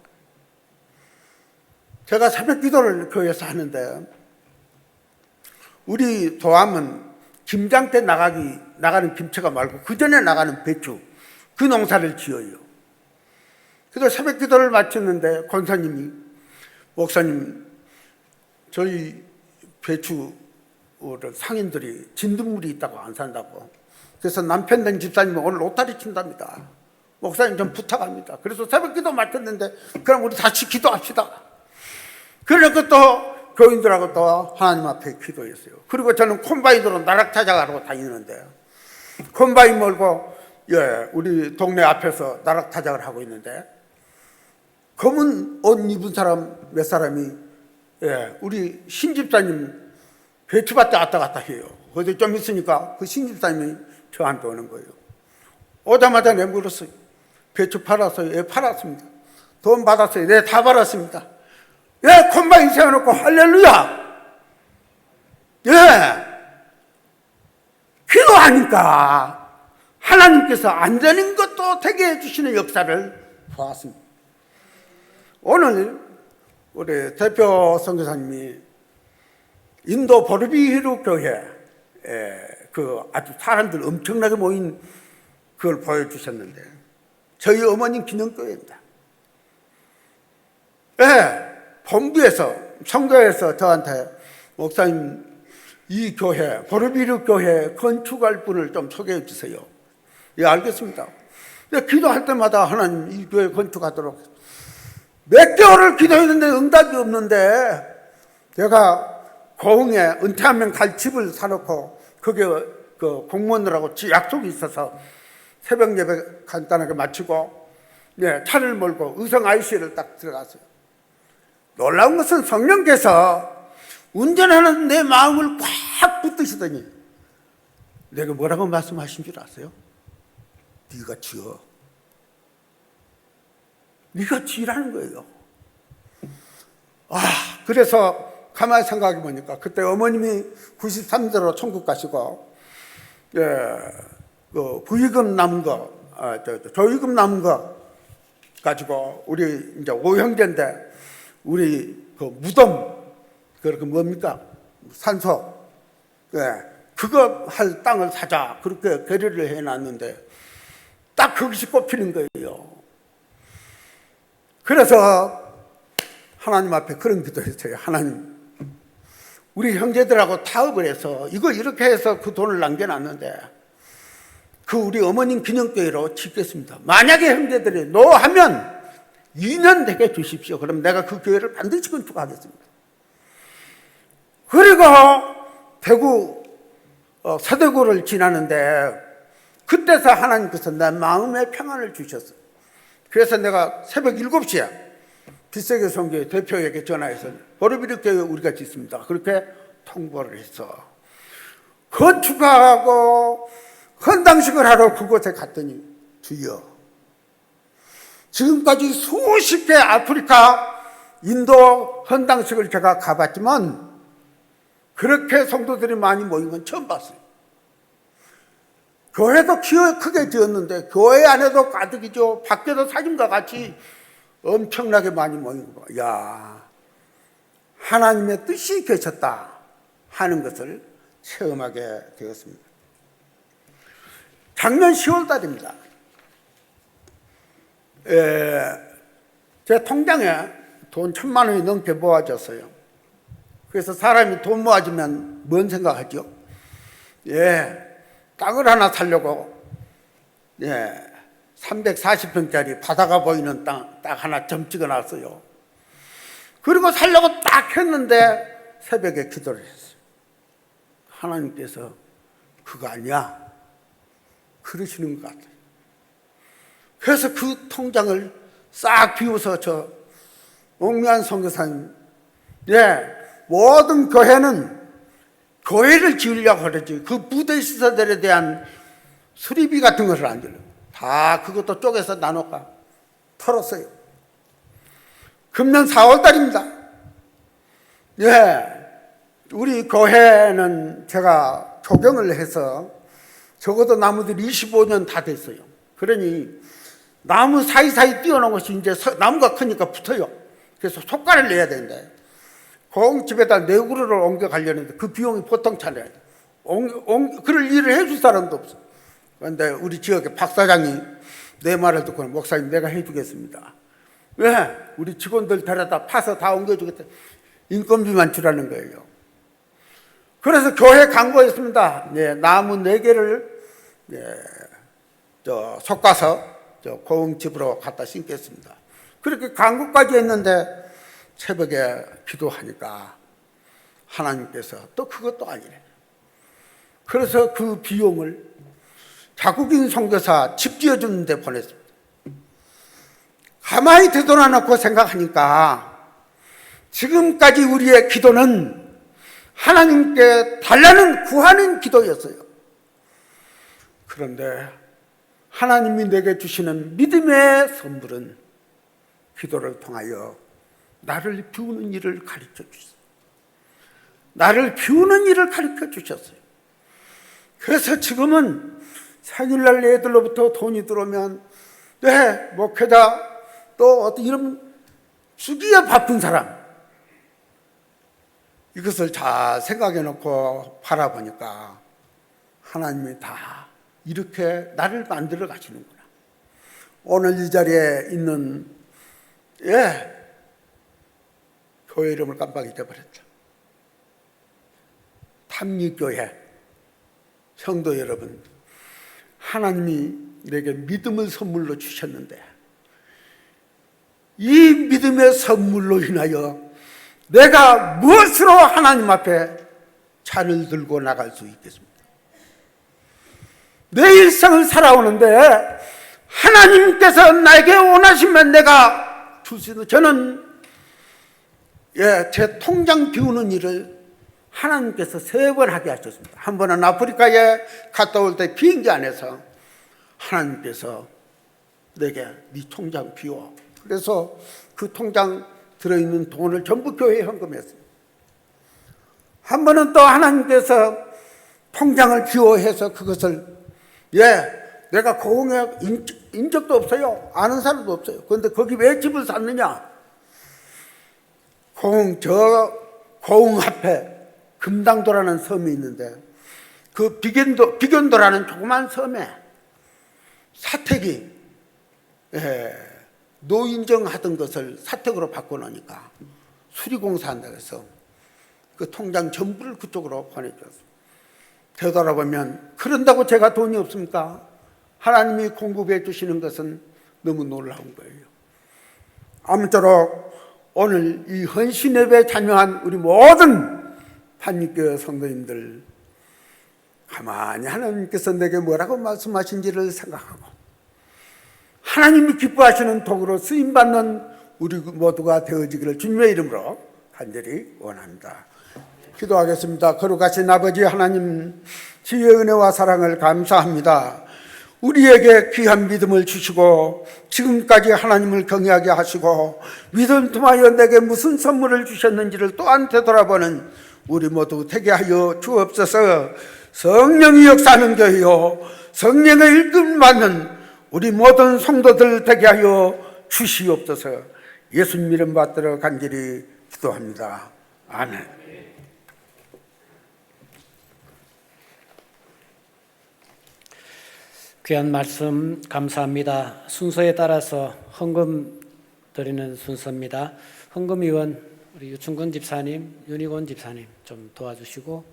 제가 새벽 기도를 교회에서 하는데 우리 도함은 김장 때 나가는 김치가 말고 그 전에 나가는 배추 그 농사를 지어요. 그래서 새벽 기도를 마쳤는데 권사님이 목사님 저희 배추 상인들이 진딧물이 있다고 안 산다고. 그래서 남편 된 집사님이 오늘 로타리 친답니다. 목사님 좀 부탁합니다. 그래서 새벽 기도 마쳤는데 그럼 우리 다시 기도합시다. 그래서 또 교인들하고 또 하나님 앞에 기도했어요. 그리고 저는 콤바인으로 나락 타작하러 다니는데 콤바인 몰고 우리 동네 앞에서 나락 타작을 하고 있는데 검은 옷 입은 사람 몇 사람이 우리 신집사님 배추밭에 왔다 갔다 해요. 그래서 좀 있으니까 그 신집사님이 저한테 오는 거예요. 오자마자 내가 물었어요. 배추 팔았어요? 팔았습니다. 돈 받았어요? 네, 다 받았습니다. 콤바인 세워놓고 할렐루야! 기도하니까 하나님께서 안 되는 것도 되게 해주시는 역사를 보았습니다. 오늘 우리 대표 선교사님이 인도 보르비히루 교회 아주 사람들 엄청나게 모인 그걸 보여주셨는데 저희 어머님 기념교회입니다. 본부에서 성교에서 저한테 목사님 이 교회 보르비히루 교회 건축할 분을 좀 소개해 주세요. 알겠습니다. 기도할 때마다 하나님 이 교회 건축하도록 몇 개월을 기도했는데 응답이 없는데 제가 고흥에 은퇴하면 갈 집을 사놓고 거기에 그 공무원들하고 약속이 있어서 새벽 예배 간단하게 마치고 차를 몰고 의성 IC를 딱 들어갔어요. 놀라운 것은 성령께서 운전하는 내 마음을 꽉 붙드시더니 내가 뭐라고 말씀하신 줄 아세요? 네가 지어. 네가 지으라는 거예요. 그래서 가만히 생각해 보니까 그때 어머님이 93세로 천국 가시고 그 부의금 남은 거 조의금 남은 거 가지고 우리 이제 오형제인데 우리 그 무덤 그 뭡니까 산소 그거 할 땅을 사자 그렇게 결의를 해놨는데 딱 그것이 꼽히는 거예요. 그래서 하나님 앞에 그런 기도했어요. 하나님, 우리 형제들하고 타협을 해서 이거 이렇게 해서 그 돈을 남겨놨는데 그 우리 어머님 기념교회로 짓겠습니다. 만약에 형제들이 노하면 2년 되게 주십시오. 그럼 내가 그 교회를 반드시 건축하겠습니다. 그리고 대구 서대구를 지나는데 그때서 하나님께서 내 마음의 평안을 주셨어요. 그래서 내가 새벽 7시에 빛세계 선교회 대표에게 전화해서 보르비르 교회 우리가 짓습니다. 그렇게 통보를 했어. 건축하고 헌당식을 하러 그곳에 갔더니 주여, 지금까지 수십 개 아프리카 인도 헌당식을 제가 가봤지만 그렇게 성도들이 많이 모인 건 처음 봤어요. 교회도 크게 지었는데 교회 안에도 가득이죠. 밖에도 사진과 같이 엄청나게 많이 모인 거. 야, 하나님의 뜻이 계셨다 하는 것을 체험하게 되었습니다. 작년 10월 달입니다. 제 통장에 돈 1,000만 원이 넘게 모아졌어요. 그래서 사람이 돈 모아지면 뭔 생각하죠? 땅을 하나 사려고 340평짜리 바다가 보이는 땅 딱 하나 점 찍어놨어요. 그리고 사려고 딱 했는데 새벽에 기도를 했어요. 하나님께서 그거 아니야 그러시는 것 같아요. 그래서 그 통장을 싹 비워서 저 옥미안 선교사님 모든 교회는 교회를 지으려고 그러지 그 부대 시설들에 대한 수리비 같은 것을 안 들어요. 다 그것도 쪼개서 나눠가 털었어요. 금년 4월 달입니다. 우리 교회는 제가 조경을 해서 적어도 나무들이 25년 다 됐어요. 그러니 나무 사이사이 띄워놓은 것이 이제 나무가 크니까 붙어요. 그래서 속가를 내야 되는데 공집에다 네 그루를 옮겨가려는데 그 비용이 보통치 않아요. 그럴 일을 해줄 사람도 없어. 그런데 우리 지역의 박 사장이 내 말을 듣고 목사님 내가 해주겠습니다. 왜? 우리 직원들 데려다 파서 다 옮겨주겠다. 인건비만 주라는 거예요. 그래서 교회 광고했습니다. 나무 4개를 솎아서 고흥집으로 갖다 심겠습니다. 그렇게 광고까지 했는데 새벽에 기도하니까 하나님께서 또 그것도 아니래. 그래서 그 비용을 자국인 선교사 집 지어주는 데 보냈습니다. 가만히 되돌아놓고 생각하니까 지금까지 우리의 기도는 하나님께 달라는 구하는 기도였어요. 그런데 하나님이 내게 주시는 믿음의 선물은 기도를 통하여 나를 비우는 일을 가르쳐 주셨어요. 나를 비우는 일을 가르쳐 주셨어요. 그래서 지금은 생일날 애들로부터 돈이 들어오면 목회자 또 어떤 이런 주기에 바쁜 사람 이것을 잘 생각해 놓고 바라보니까 하나님이 다 이렇게 나를 만들어 가시는구나. 오늘 이 자리에 있는 교회 이름을 깜빡 잊어버렸죠. 탐리교회 성도 여러분, 하나님이 내게 믿음을 선물로 주셨는데 이 믿음의 선물로 인하여 내가 무엇으로 하나님 앞에 잔을 들고 나갈 수 있겠습니까? 내 일생을 살아오는데 하나님께서 나에게 원하시면 내가 줄 수 있는, 저는 제 통장 비우는 일을 하나님께서 3번 하게 하셨습니다. 한 번은 아프리카에 갔다 올 때 비행기 안에서 하나님께서 내게 네 통장 비워. 그래서 그 통장 들어있는 돈을 전부 교회에 헌금했습니다. 한 번은 또 하나님께서 통장을 비워해서 그것을 내가 고흥에 인 적도 없어요. 아는 사람도 없어요. 그런데 거기 왜 집을 샀느냐? 고흥 앞에 금당도라는 섬이 있는데 그 비견도라는 조그만 섬에 사택이 노인정하던 것을 사택으로 바꿔놓으니까 수리공사한다고 해서 그 통장 전부를 그쪽으로 보내줬어요. 되돌아보면 그런다고 제가 돈이 없습니까? 하나님이 공급해 주시는 것은 너무 놀라운 거예요. 아무쪼록 오늘 이 헌신 예배에 참여한 우리 모든 한립교회 성도님들 가만히 하나님께서 내게 뭐라고 말씀하신지를 생각하고 하나님이 기뻐하시는 도구로 쓰임받는 우리 모두가 되어지기를 주님의 이름으로 간절히 원합니다. 기도하겠습니다. 거룩하신 아버지 하나님, 주의 은혜와 사랑을 감사합니다. 우리에게 귀한 믿음을 주시고 지금까지 하나님을 경외하게 하시고 믿음 통하여 내게 무슨 선물을 주셨는지를 또한 되돌아보는 우리 모두 되게 하여 주옵소서. 성령이 역사하는 교회요, 성령의 일금 받는 우리 모든 성도들 되게 하여 주시옵소서. 예수님 이름 받들어 간절히 기도합니다. 아멘. 귀한 말씀 감사합니다. 순서에 따라서 헌금 드리는 순서입니다. 헌금위원 우리 유충근 집사님, 윤희곤 집사님 좀 도와주시고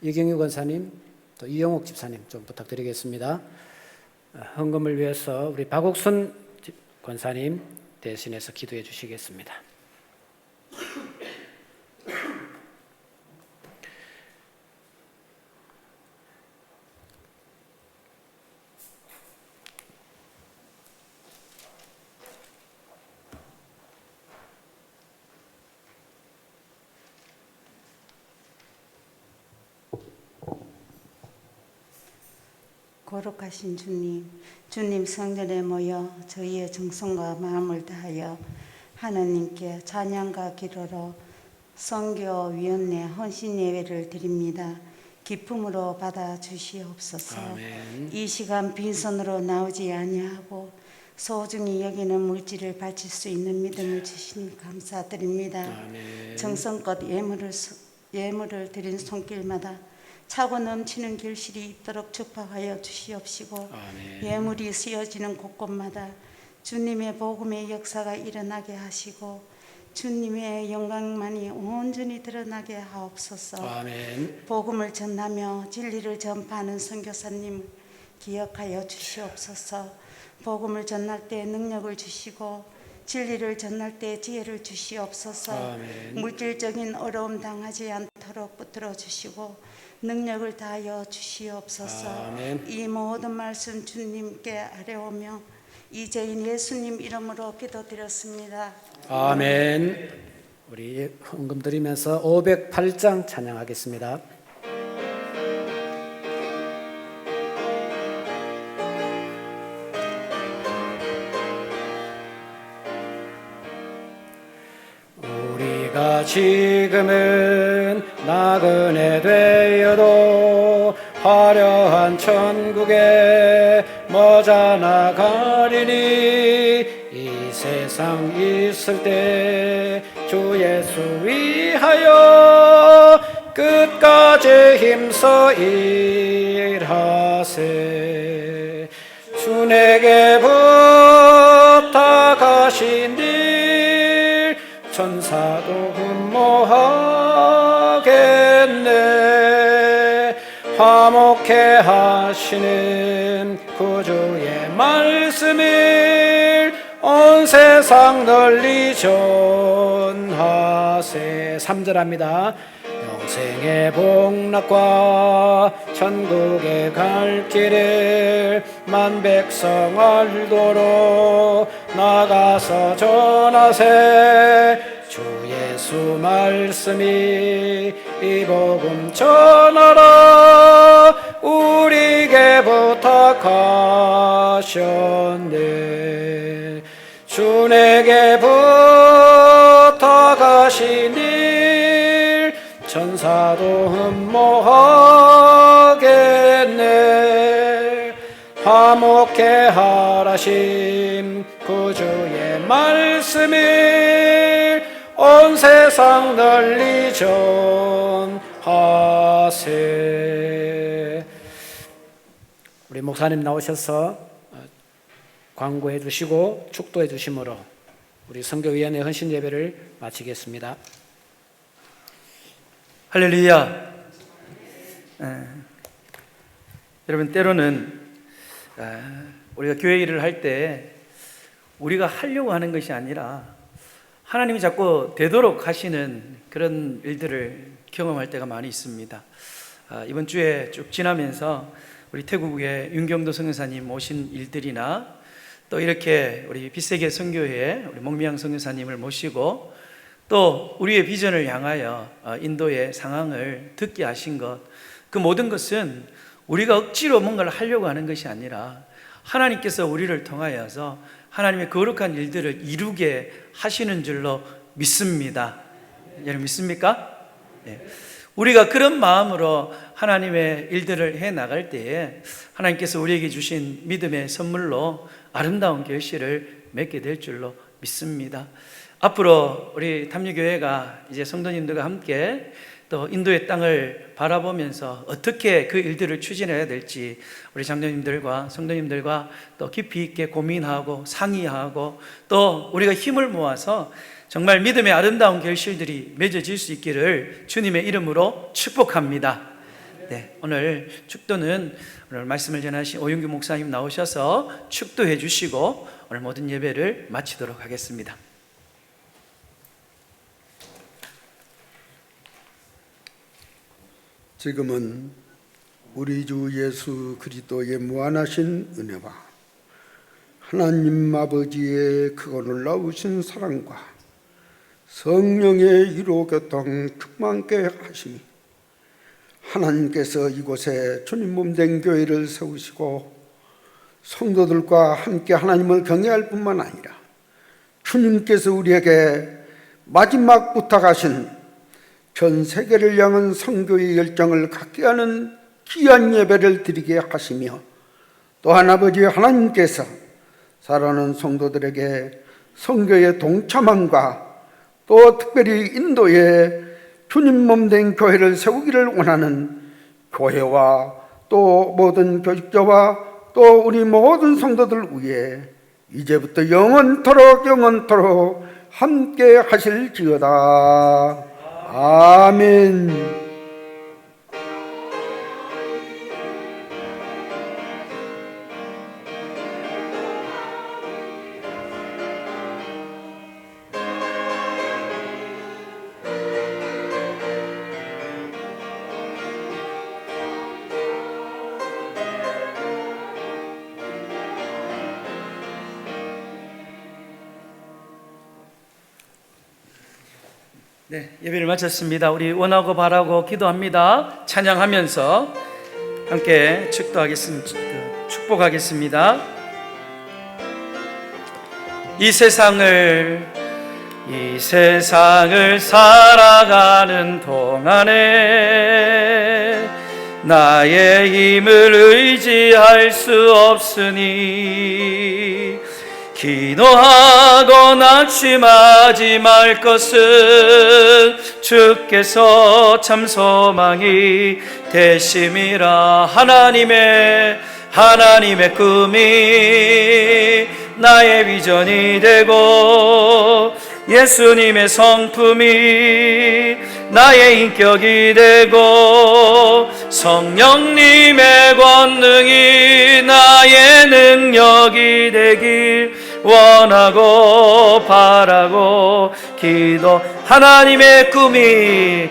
이경유 권사님, 또 이영옥 집사님 좀 부탁드리겠습니다. 헌금을 위해서 우리 박옥순 권사님 대신해서 기도해 주시겠습니다. 거룩하신 주님 성전에 모여 저희의 정성과 마음을 다하여 하나님께 찬양과 기도로 선교위원회 헌신 예배를 드립니다. 기쁨으로 받아 주시옵소서. 아멘. 이 시간 빈손으로 나오지 아니하고 소중히 여기는 물질을 바칠 수 있는 믿음을 주시니 감사드립니다. 아멘. 정성껏 예물을 드린 손길마다 차고 넘치는 결실이 있도록 축복하여 주시옵시고 아멘. 예물이 쓰여지는 곳곳마다 주님의 복음의 역사가 일어나게 하시고 주님의 영광만이 온전히 드러나게 하옵소서. 아멘. 복음을 전하며 진리를 전파하는 선교사님을 기억하여 주시옵소서. 복음을 전할 때 능력을 주시고 진리를 전할 때 지혜를 주시옵소서. 아멘. 물질적인 어려움 당하지 않도록 붙들어 주시고 능력을 다하여 주시옵소서. 아멘. 이 모든 말씀 주님께 아뢰오며 이제인 예수님 이름으로 기도드렸습니다. 아멘. 우리 헌금 드리면서 508장 찬양하겠습니다. 우리가 지금은 나그네 되어도 화려한 천국에 머자나 가리니 이 세상 있을 때 주 예수 위하여 끝까지 힘써 일하세. 주 내게 부탁하신 일 천사도 흠모하겠네. 화목해 하시는 구주의 말씀을 온 세상 널리 전하세. 3절합니다. 영생의 복락과 천국에 갈 길을 만 백성 알도록 나가서 전하세. 주 예수 말씀이 이 복음 전하라 우리에게 부탁하셨네. 주 내게 부탁하신 일 천사도 흠모하겠네. 화목해 하라심 그 주의 말씀이 온 세상 널리 전하세. 우리 목사님 나오셔서 광고해 주시고 축도해 주심으로 우리 선교위원회 헌신 예배를 마치겠습니다. 할렐루야. 여러분, 때로는 우리가 교회 일을 할 때 우리가 하려고 하는 것이 아니라 하나님이 자꾸 되도록 하시는 그런 일들을 경험할 때가 많이 있습니다. 이번 주에 쭉 지나면서 우리 태국의 윤경도 선교사님 오신 일들이나 또 이렇게 우리 빛세계 선교회에 우리 목미양 선교사님을 모시고 또 우리의 비전을 향하여 인도의 상황을 듣게 하신 것, 그 모든 것은 우리가 억지로 뭔가를 하려고 하는 것이 아니라 하나님께서 우리를 통하여서 하나님의 거룩한 일들을 이루게 하시는 줄로 믿습니다. 여러분 믿습니까? 네. 우리가 그런 마음으로 하나님의 일들을 해 나갈 때에 하나님께서 우리에게 주신 믿음의 선물로 아름다운 결실을 맺게 될 줄로 믿습니다. 앞으로 우리 탐유교회가 이제 성도님들과 함께 또 인도의 땅을 바라보면서 어떻게 그 일들을 추진해야 될지 우리 장로님들과 성도님들과 또 깊이 있게 고민하고 상의하고 또 우리가 힘을 모아서 정말 믿음의 아름다운 결실들이 맺어질 수 있기를 주님의 이름으로 축복합니다. 네, 오늘 축도는 오늘 말씀을 전하신 오윤규 목사님 나오셔서 축도해 주시고 오늘 모든 예배를 마치도록 하겠습니다. 지금은 우리 주 예수 그리스도의 무한하신 은혜와 하나님 아버지의 크고 놀라우신 사랑과 성령의 위로 교통 충만케 하심이 하나님께서 이곳에 주님 몸된 교회를 세우시고 성도들과 함께 하나님을 경외할 뿐만 아니라 주님께서 우리에게 마지막 부탁하신 전 세계를 향한 선교의 열정을 갖게 하는 귀한 예배를 드리게 하시며 또한 아버지 하나님께서 살아오는 성도들에게 선교의 동참함과 또 특별히 인도에 주님 몸된 교회를 세우기를 원하는 교회와 또 모든 교직자와 또 우리 모든 성도들 위해 이제부터 영원토록 함께 하실지어다. 아멘. 네, 예배를 마쳤습니다. 우리 원하고 바라고 기도합니다. 찬양하면서 함께 축복하겠습니다. 이 세상을 살아가는 동안에 나의 힘을 의지할 수 없으니 기도하고 낙심하지 말 것은 주께서 참 소망이 되심이라. 하나님의 꿈이 나의 비전이 되고 예수님의 성품이 나의 인격이 되고 성령님의 권능이 나의 능력이 되길 원하고 바라고 기도. 하나님의 꿈이